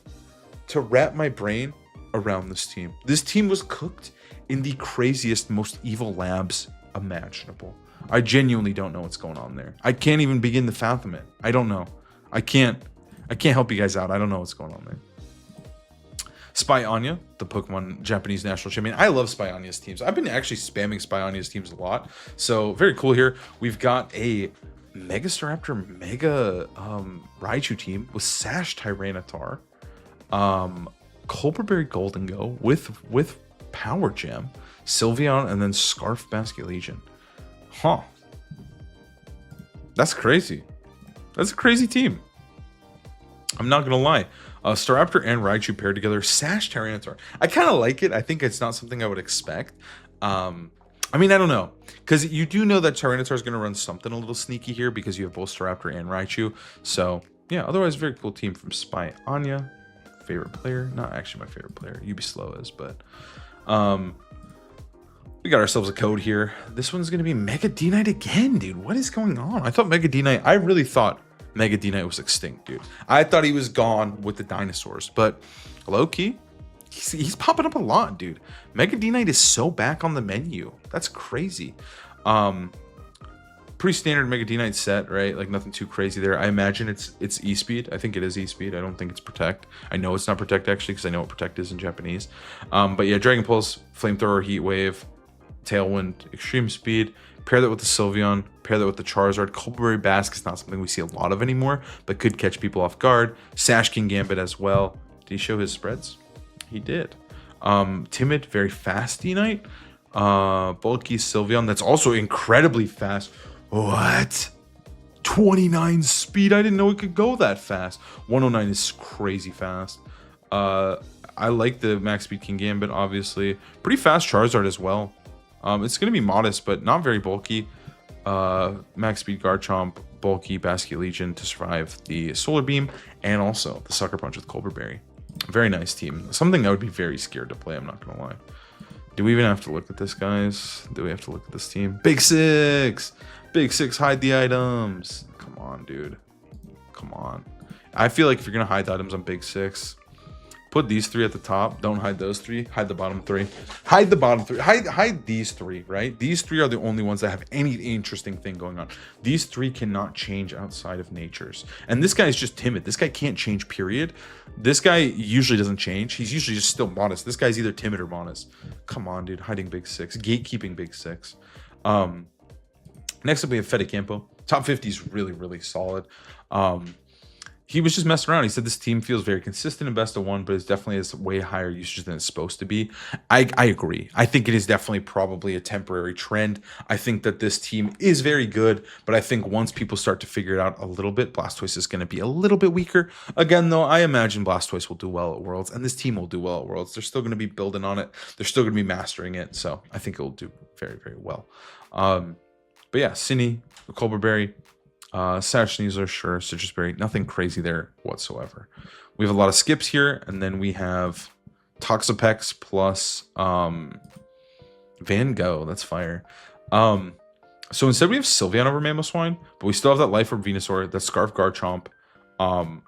to wrap my brain around this team. This team was cooked in the craziest, most evil labs imaginable. I genuinely don't know what's going on there. I can't even begin to fathom it. I don't know. I can't help you guys out. I don't know what's going on there. Spy Anya, the Pokemon Japanese national champion. I love Spy Anya's teams. I've been actually spamming Spy Anya's teams a lot. So very cool here. We've got a Mega Staraptor, Mega Raichu team with Sash Tyranitar, Culper Berry Golden Go with Power Gem, Sylveon, and then Scarf Basculegion. Huh. That's crazy. That's a crazy team. I'm not gonna lie. Staraptor and Raichu paired together. Sash Tyranitar. I kind of like it. I think it's not something I would expect. I mean, I don't know. Because you do know that Tyranitar is going to run something a little sneaky here because you have both Staraptor and Raichu. So, yeah, otherwise, very cool team from Spy Anya. Favorite player? Not actually my favorite player. You be slow is, but... we got ourselves a code here. This one's going to be Mega D-Knight again, dude. What is going on? I thought Mega D-Knight... I really thought Mega D-Knight was extinct, dude. I thought he was gone with the dinosaurs. But low-key, he's popping up a lot, dude. Mega D-Knight is so back on the menu. That's crazy. Pretty standard Mega D-Knight set, right? Like nothing too crazy there. I imagine it's E-Speed. I think it is E-Speed. I don't think it's Protect. I know it's not Protect, actually, because I know what Protect is in Japanese. But yeah, Dragon Pulse, Flamethrower, Heat Wave, Tailwind, Extreme Speed. Pair that with the Sylveon, pair that with the Charizard. Culberry Bask is not something we see a lot of anymore, but could catch people off guard. Sash King Gambit as well. Did he show his spreads? He did. Timid, very fast D-Knight. Bulky Sylveon, that's also incredibly fast. What? 29 speed? I didn't know it could go that fast. 109 is crazy fast. I like the max speed King Gambit, obviously. Pretty fast Charizard as well. It's going to be modest, but not very bulky. Max speed Garchomp, bulky Basculegion to survive the Solar Beam, and also the Sucker Punch with Culber Berry. Very nice team. Something I would be very scared to play, I'm not going to lie. Do we even have to look at this, guys? Do we have to look at this team? Big Six! Big Six, hide the items. Come on, dude. Come on. I feel like if you're going to hide the items on Big Six, put these 3 at the top. Don't hide those 3. Hide the bottom 3. Hide the bottom 3. Hide these 3, right? These 3 are the only ones that have any interesting thing going on. These 3 cannot change outside of nature's. And this guy is just timid. This guy can't change, period. This guy usually doesn't change. He's usually just still modest. This guy's either timid or modest. Come on, dude. Hiding Big Six. Gatekeeping Big Six. Next up, we have Fede Campo. Top 50 is really, really solid. he was just messing around. He said this team feels very consistent in best of one, but it's definitely is way higher usage than it's supposed to be. I agree. I think it is definitely probably a temporary trend. I think that this team is very good, but I think once people start to figure it out a little bit, Blastoise is going to be a little bit weaker. Again, though, I imagine Blastoise will do well at Worlds, and this team will do well at Worlds. They're still going to be building on it. They're still going to be mastering it, so I think it will do very, very well. But yeah, Cinny, Colbur Berry, Sash Sneasler, sure, Citrus Berry, nothing crazy there whatsoever. We have a lot of skips here, and then we have Toxapex plus Van Gogh. That's fire. So instead we have Sylveon over Mamoswine, but we still have that Life Orb Venusaur, that Scarf Garchomp,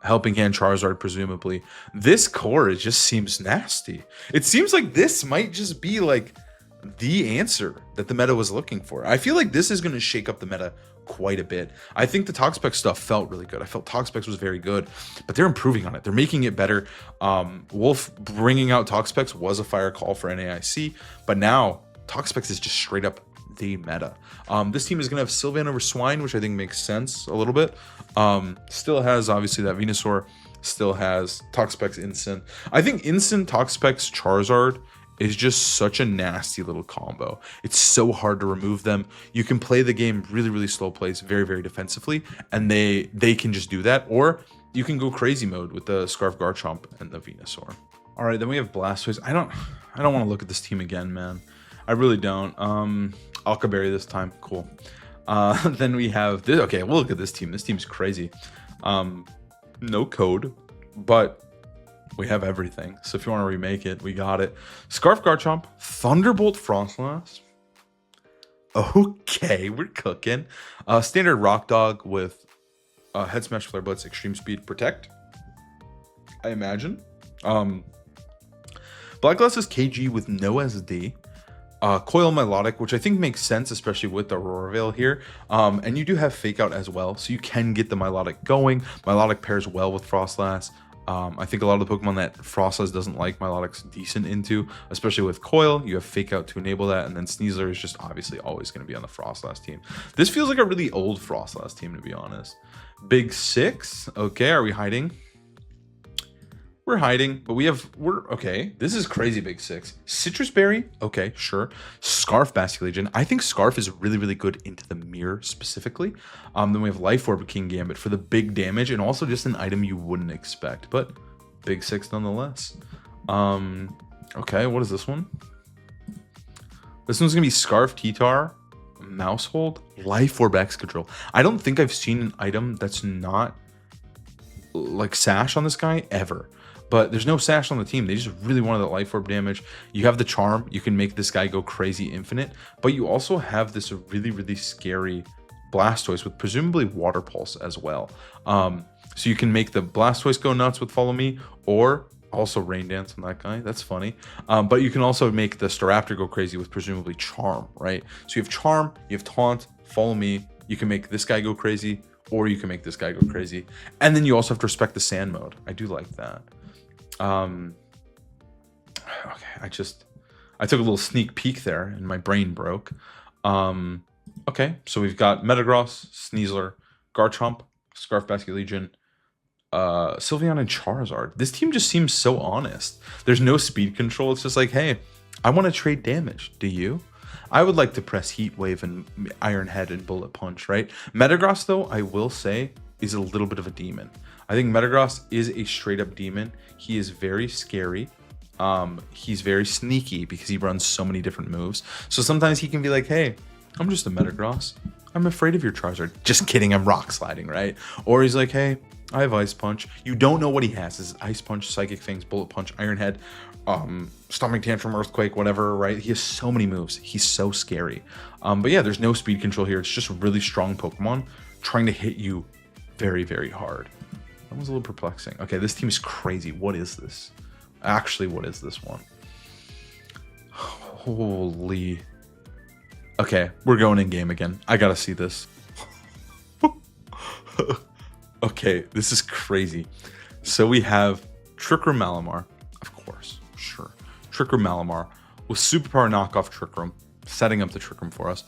Helping Hand Charizard, presumably. This core, it just seems nasty. It seems like this might just be like the answer that the meta was looking for. I feel like this is going to shake up the meta quite a bit. I think the Toxapex stuff felt really good. I felt Toxapex was very good, but they're improving on it. They're making it better. Wolf bringing out Toxapex was a fire call for NAIC, but now Toxapex is just straight up the meta. This team is going to have Sylveon over Swine, which I think makes sense a little bit. Still has obviously that Venusaur, still has Toxapex Instant. I think Instant Toxapex Charizard is just such a nasty little combo. It's so hard to remove them. You can play the game really, really slow plays, very, very defensively, and they can just do that. Or you can go crazy mode with the Scarf Garchomp and the Venusaur. All right, then we have Blastoise. I don't want to look at this team again, man. I really don't. Alkaberry this time, cool. Then we have this. Okay, we'll look at this team. This team's crazy. No code, but we have everything. So if you want to remake it, we got it. Scarf Garchomp, Thunderbolt Frostlass. Okay, we're cooking. Standard Rock Dog with Head Smash, Flare Blitz, Extreme Speed, Protect, I imagine. Black Glasses KG with no SD. Coil Milotic, which I think makes sense, especially with the Aurora Veil here. And you do have Fake Out as well, so you can get the Milotic going. Milotic pairs well with Frostlass. I think a lot of the Pokemon that Frostlass doesn't like, Milotic's decent into, especially with Coil. You have Fake Out to enable that, and then Sneasler is just obviously always going to be on the Frostlass team. This feels like a really old Frostlass team, to be honest. Big Six. Okay, are we hiding? We're hiding, but we're okay. This is crazy. Big Six. Citrus Berry. Okay, sure. Scarf Basculegion. I think Scarf is really, really good into the mirror specifically. Then we have Life Orb King Gambit for the big damage and also just an item you wouldn't expect, but Big Six nonetheless. Okay, what is this one? This one's gonna be Scarf T-Tar, Mousehold, Life Orb Excadrill. I don't think I've seen an item that's not like Sash on this guy ever. But there's no Sash on the team. They just really wanted that Life Orb damage. You have the Charm. You can make this guy go crazy infinite. But you also have this really, really scary Blastoise with presumably Water Pulse as well. So you can make the Blastoise go nuts with Follow Me, or also Rain Dance on that guy. That's funny. But you can also make the Staraptor go crazy with presumably Charm, right? So you have Charm, you have Taunt, Follow Me. You can make this guy go crazy, or you can make this guy go crazy. And then you also have to respect the Sand mode. I do like that. Okay, I took a little sneak peek there and my brain broke. Okay, so we've got Metagross, Sneasler, Garchomp, Scarf Basculegion, Sylveon, and Charizard. This team just seems so honest. There's no speed control. It's just like, hey, I want to trade damage. Do you? I would like to press Heat Wave and Iron Head and Bullet Punch, right? Metagross, though, I will say, is a little bit of a demon. I think Metagross is a straight up demon. He is very scary. He's very sneaky because he runs so many different moves. So sometimes he can be like, hey, I'm just a Metagross. I'm afraid of your Charizard. Just kidding, I'm rock sliding, right? Or he's like, hey, I have Ice Punch. You don't know what he has. Is Ice Punch, Psychic Fangs, Bullet Punch, Iron Head, Stomach Tantrum, Earthquake, whatever, right? He has so many moves. He's so scary. But yeah, there's no speed control here. It's just really strong Pokemon trying to hit you very, very hard. That was a little perplexing. Okay, this team is crazy. What is this? Actually, what is this one? Holy. Okay, we're going in game again. I gotta see this. Okay, this is crazy. So we have Trick Room Malamar, of course, sure. Trick Room Malamar with Superpower Knockoff Trick Room, setting up the Trick Room for us.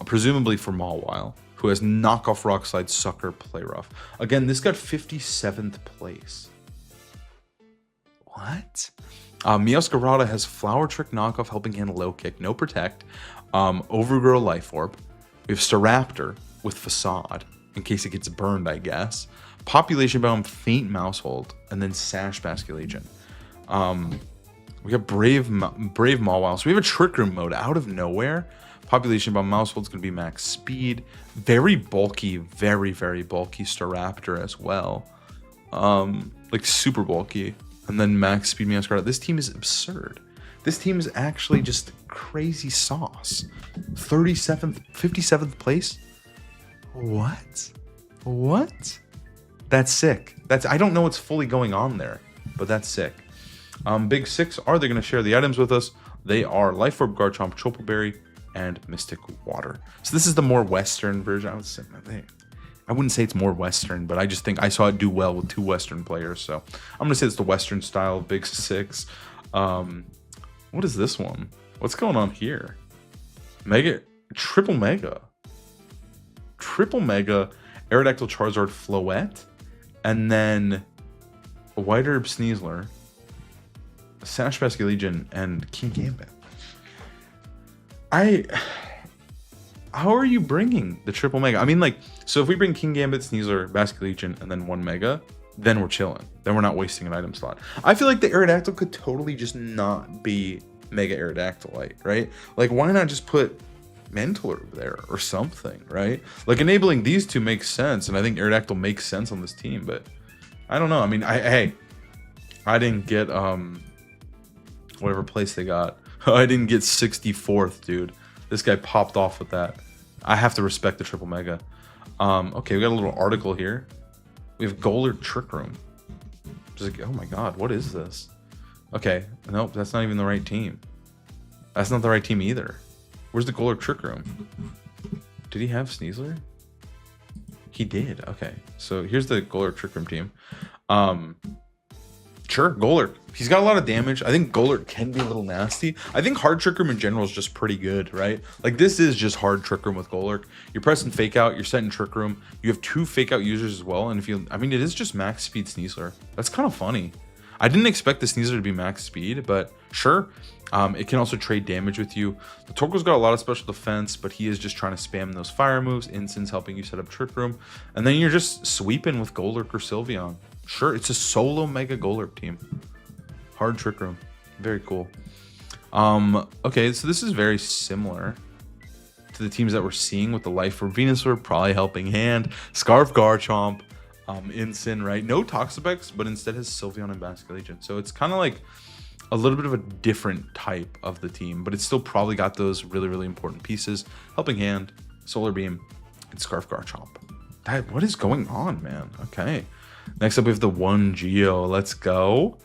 Presumably for Mawile, who has knockoff rock slide, sucker, play rough. Again, this got 57th place. What? Meowscarada has flower trick, knockoff, helping hand, low kick, no protect, overgrow, life orb. We have Staraptor with facade in case it gets burned, I guess. Population bomb, faint mousehold, and then sash Basculegion. We got Brave Mawile. So we have a Trick Room mode out of nowhere. Population bomb, mousehold's gonna be max speed. Very bulky, very bulky Staraptor as well. Like super bulky. And then max speed Meowscarada. This team is absurd. This team is actually just crazy sauce. 37th, 57th place. What? That's sick. I don't know what's fully going on there, but that's sick. Big six, are they going to share the items with us? They are Life Orb, Garchomp, Chople Berry, and Mystic Water. So this is the more Western version. I wouldn't say it's more Western, but I just think I saw it do well with 2 Western players. So I'm going to say it's the Western style Big Six. What is this one? What's going on here? Triple Mega, Aerodactyl, Charizard, Floette, and then a White Herb, Sneasler, Sash Basculegion, and King Gambit. How are you bringing the triple mega? I mean, like, so if we bring King Gambit, Sneasler, Basculegion, and then 1 mega, then we're chilling. Then we're not wasting an item slot. I feel like the Aerodactyl could totally just not be Mega Aerodactylite, right? Like, why not just put Mentor there or something, right? Like, enabling these two makes sense, and I think Aerodactyl makes sense on this team, but I don't know. I mean, I didn't get whatever place they got. I didn't get 64th, dude. This guy popped off with that. I have to respect the triple mega. Okay, we got a little article here. We have Golard Trick Room. Just like, oh my god, what is this? Okay, nope, that's not even the right team. That's not the right team either. Where's the Golard Trick Room? Did he have Sneasler? He did. Okay, so here's the Golard Trick Room team. Sure, Golard. He's got a lot of damage. I think Golard can be a little nasty. I think hard Trick Room in general is just pretty good, right? Like, this is just hard Trick Room with Golard. You're pressing Fake Out, you're setting Trick Room. You have 2 Fake Out users as well, and if you, I mean, it is just max speed Sneasler. That's kind of funny. I didn't expect the Sneasler to be max speed, but sure. It can also trade damage with you. The Torkoal's got a lot of special defense, but he is just trying to spam those fire moves. Inson's helping you set up Trick Room. And then you're just sweeping with Golard or Sylveon. Sure, it's a solo Mega Golard team. Hard Trick Room. Very cool. Okay, so this is very similar to the teams that we're seeing with the Life Orb, Venusaur, probably helping hand. Scarf Garchomp, Inson, right? No Toxapex, but instead has Sylveon and Basculegion. So it's kind of like a little bit of a different type of the team, but it's still probably got those really important pieces. Helping Hand, Solar Beam, and Scarf Garchomp. What is going on, man? Okay. Next up, we have the 1 Geo. Let's go.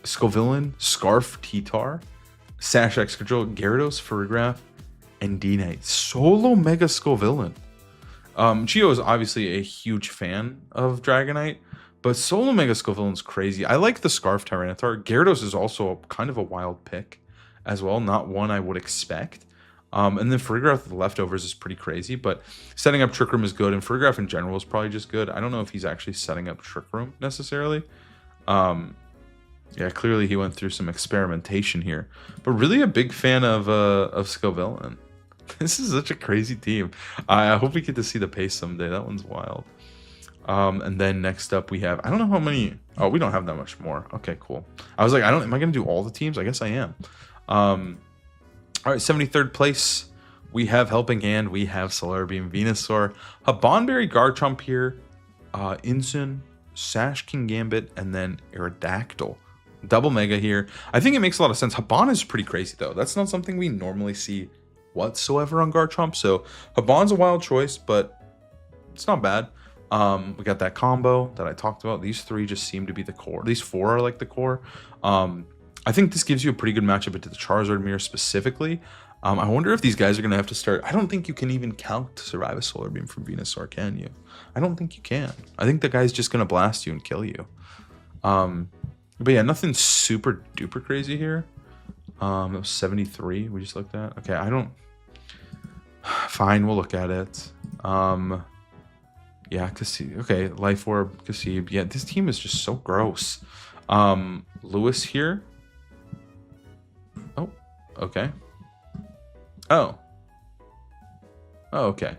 Scovillain, Scarf T-Tar, Sash Excadrill, Gyarados, Farigiraf, and D-Knight. Solo Mega Scovillain. Geo is obviously a huge fan of Dragonite, but Solo Mega Scovillain's crazy. I like the Scarf Tyranitar. Gyarados is also kind of a wild pick as well, not one I would expect. And then Farigiraf with the leftovers is pretty crazy, but setting up Trick Room is good, and Farigiraf in general is probably just good. I don't know if he's actually setting up Trick Room necessarily. Yeah, clearly he went through some experimentation here, but really a big fan of Scovillain. This is such a crazy team. I hope we get to see the pace someday. That one's wild. And then next up we have, I don't know how many. Oh, we don't have that much more. Okay, cool. I was like, am I gonna do all the teams? I guess I am. All right, 73rd place, we have Helping Hand, we have Solar Beam, Venusaur, Habanberry, Garchomp here, Inson, Sash King Gambit, and then Aerodactyl. Double Mega here. I think it makes a lot of sense. Haban is pretty crazy, though. That's not something we normally see whatsoever on Garchomp, so Haban's a wild choice, but it's not bad. We got that combo that I talked about. These 3 just seem to be the core. These 4 are like the core. I think this gives you a pretty good matchup into the Charizard mirror specifically. I wonder if these guys are going to have to start. I don't think you can even count to survive a Solar Beam from Venusaur, can you? I don't think you can. I think the guy's just going to blast you and kill you. But yeah, nothing super duper crazy here. That was 73 we just looked at. Okay, Fine, we'll look at it. Yeah, Cassib. Okay, Life Orb, Cassib. Yeah, this team is just so gross. Lewis here. Oh, okay. Oh. Oh, okay.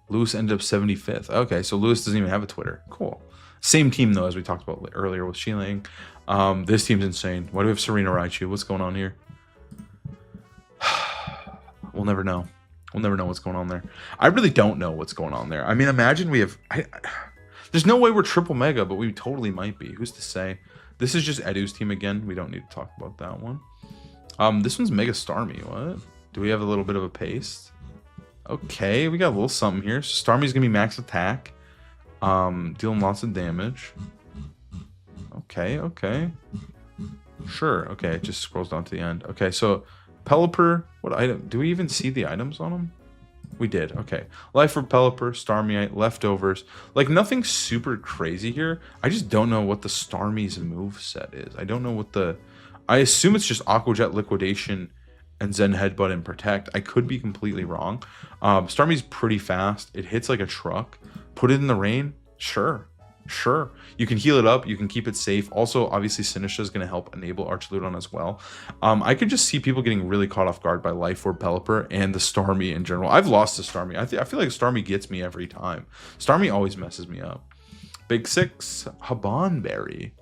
Lewis ended up 75th. Okay, so Lewis doesn't even have a Twitter. Cool. Same team, though, as we talked about earlier with Sheeling. This team's insane. Why do we have Serena Raichu? What's going on here? We'll never know. We'll never know what's going on there. I really don't know what's going on there. I mean, imagine we have... there's no way we're triple mega, but we totally might be. Who's to say? This is just Edu's team again. We don't need to talk about that one. This one's Mega Starmie. What? Do we have a little bit of a paste? Okay, we got a little something here. So Starmie's going to be max attack. Dealing lots of damage. Okay. Sure. Okay, it just scrolls down to the end. Okay, so Pelipper, what item? Do we even see the items on him? We did. Okay. Life for Pelipper, Starmie, leftovers. Like, nothing super crazy here. I just don't know what the Starmie's move set is. I don't know what the... I assume it's just Aqua Jet, Liquidation, and Zen Headbutt and Protect. I could be completely wrong. Starmie's pretty fast. It hits like a truck. Put it in the rain? Sure. You can heal it up. You can keep it safe. Also, obviously, Sinistra is going to help enable Archaludon as well. I could just see people getting really caught off guard by Life Orb, Pelipper, and the Starmie in general. I've lost to Starmie. I feel like Starmie gets me every time. Starmie always messes me up. Big Six, Habanberry,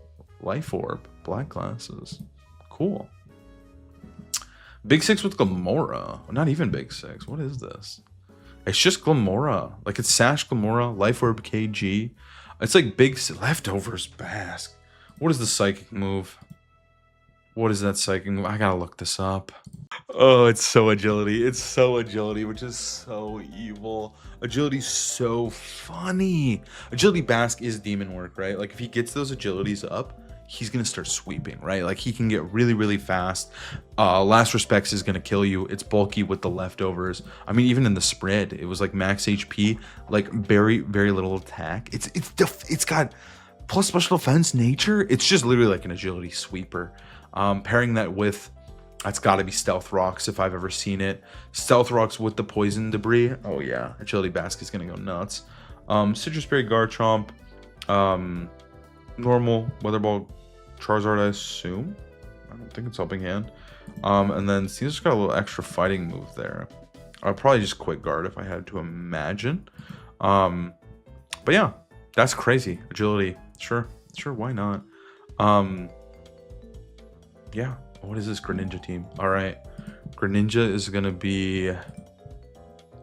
Life Orb, Black Glasses. Cool. Big Six with Glamora. Not even Big Six. What is this? It's just Glamora. Like, it's Sash Glamora, Life Orb KG. It's like big leftovers Bask. What is the psychic move? What is that psychic move? I gotta look this up. Oh, it's so agility. It's so agility, which is so evil. Agility's so funny. Agility Bask is demon work, right? Like, if he gets those agilities up, he's gonna start sweeping, right? Like, he can get really, really fast. Last Respects is gonna kill you. It's bulky with the leftovers. I mean, even in the spread, it was like max HP, like very, very little attack. It's got plus special defense, nature. It's just literally like an agility sweeper. Pairing that with, that's got to be Stealth Rocks if I've ever seen it. Stealth Rocks with the poison debris. Oh yeah, Agility Bask is gonna go nuts. Citrus Berry, Garchomp, normal Weather Ball, Charizard, I assume. I don't think it's Helping Hand. And then Caesar's got a little extra fighting move there. I'd probably just Quick Guard if I had to imagine. But yeah, that's crazy. Agility, sure, why not? Yeah, what is this Greninja team? All right, Greninja is gonna be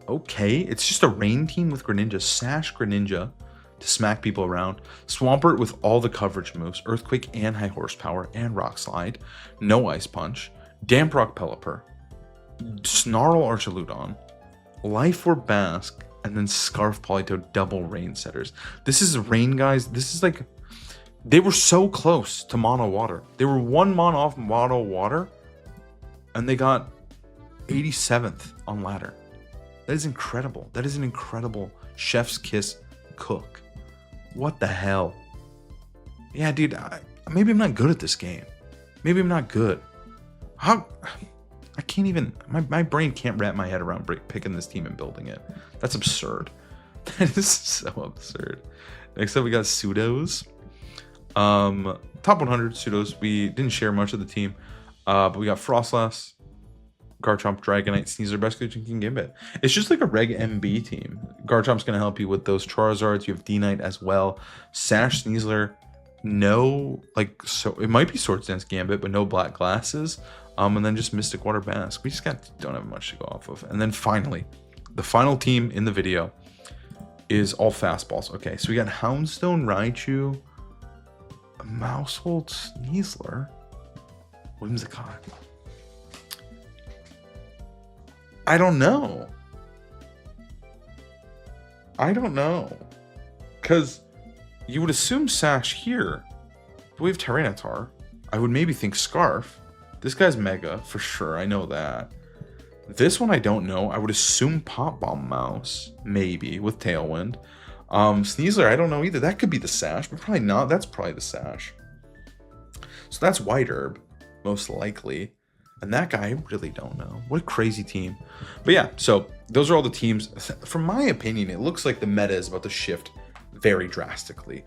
okay. It's just a rain team with Greninja. Sash Greninja to smack people around. Swampert with all the coverage moves, Earthquake and High Horsepower and Rock Slide. No Ice Punch. Damp Rock Pelipper. Snarl Archaludon. Life Orb Bask. And then Scarf Politoed double rain setters. This is rain, guys. This is like... They were so close to Mono Water. They were one mon off Mono Water. And they got 87th on ladder. That is incredible. That is an incredible chef's kiss cook. What the hell? Yeah, dude, maybe I'm not good at this game. Maybe I'm not good. How? I can't even... My brain can't wrap my head around picking this team and building it. That's absurd. That is so absurd. Next up, we got Pseudos. Top 100 Pseudos. We didn't share much of the team. But we got Frostlass, Garchomp, Dragonite, Sneasler, Basculin, King Gambit. It's just like a Reg MB team. Garchomp's going to help you with those Charizards. You have D-Knight as well. Sash, Sneasler, no, like, so it might be Swords Dance Gambit, but no Black Glasses. And then just Mystic Water Bask. We just don't have much to go off of. And then finally, the final team in the video is all fastballs. Okay, so we got Houndstone, Raichu, Mousehold, Sneasler, Whimsicott. I don't know. Because you would assume Sash here. But we have Tyranitar. I would maybe think Scarf. This guy's Mega, for sure. I know that. This one I don't know. I would assume Pop Bomb Mouse. Maybe, with Tailwind. Sneasler, I don't know either. That could be the Sash, but probably not. That's probably the Sash. So that's White Herb, most likely. And that guy, I really don't know. What a crazy team. But yeah, so those are all the teams. From my opinion, it looks like the meta is about to shift very drastically.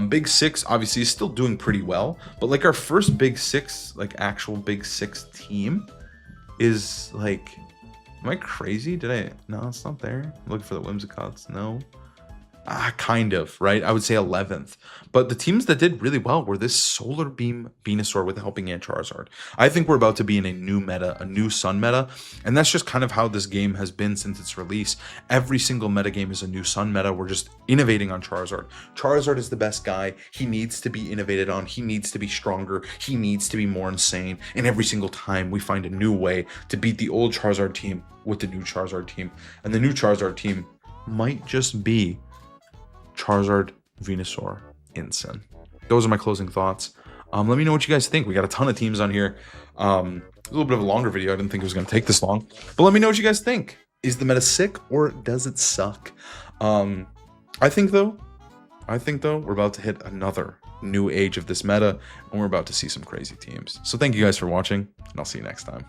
Big Six obviously is still doing pretty well, but like our first Big Six, like actual Big Six team is like, am I crazy? No, it's not there. I'm looking for the Whimsicots. No. Kind of, right? I would say 11th. But the teams that did really well were this Solar Beam Venusaur with a Helping Hand Charizard. I think we're about to be in a new meta, a new Sun meta, and that's just kind of how this game has been since its release. Every single meta game is a new Sun meta. We're just innovating on Charizard. Charizard is the best guy. He needs to be innovated on. He needs to be stronger. He needs to be more insane. And every single time we find a new way to beat the old Charizard team with the new Charizard team. And the new Charizard team might just be Charizard, Venusaur, Incin. Those are my closing thoughts. Let me know what you guys think. We got a ton of teams on here. A little bit of a longer video. I didn't think it was going to take this long. But let me know what you guys think. Is the meta sick or does it suck? I think though, we're about to hit another new age of this meta, and we're about to see some crazy teams. So thank you guys for watching, and I'll see you next time.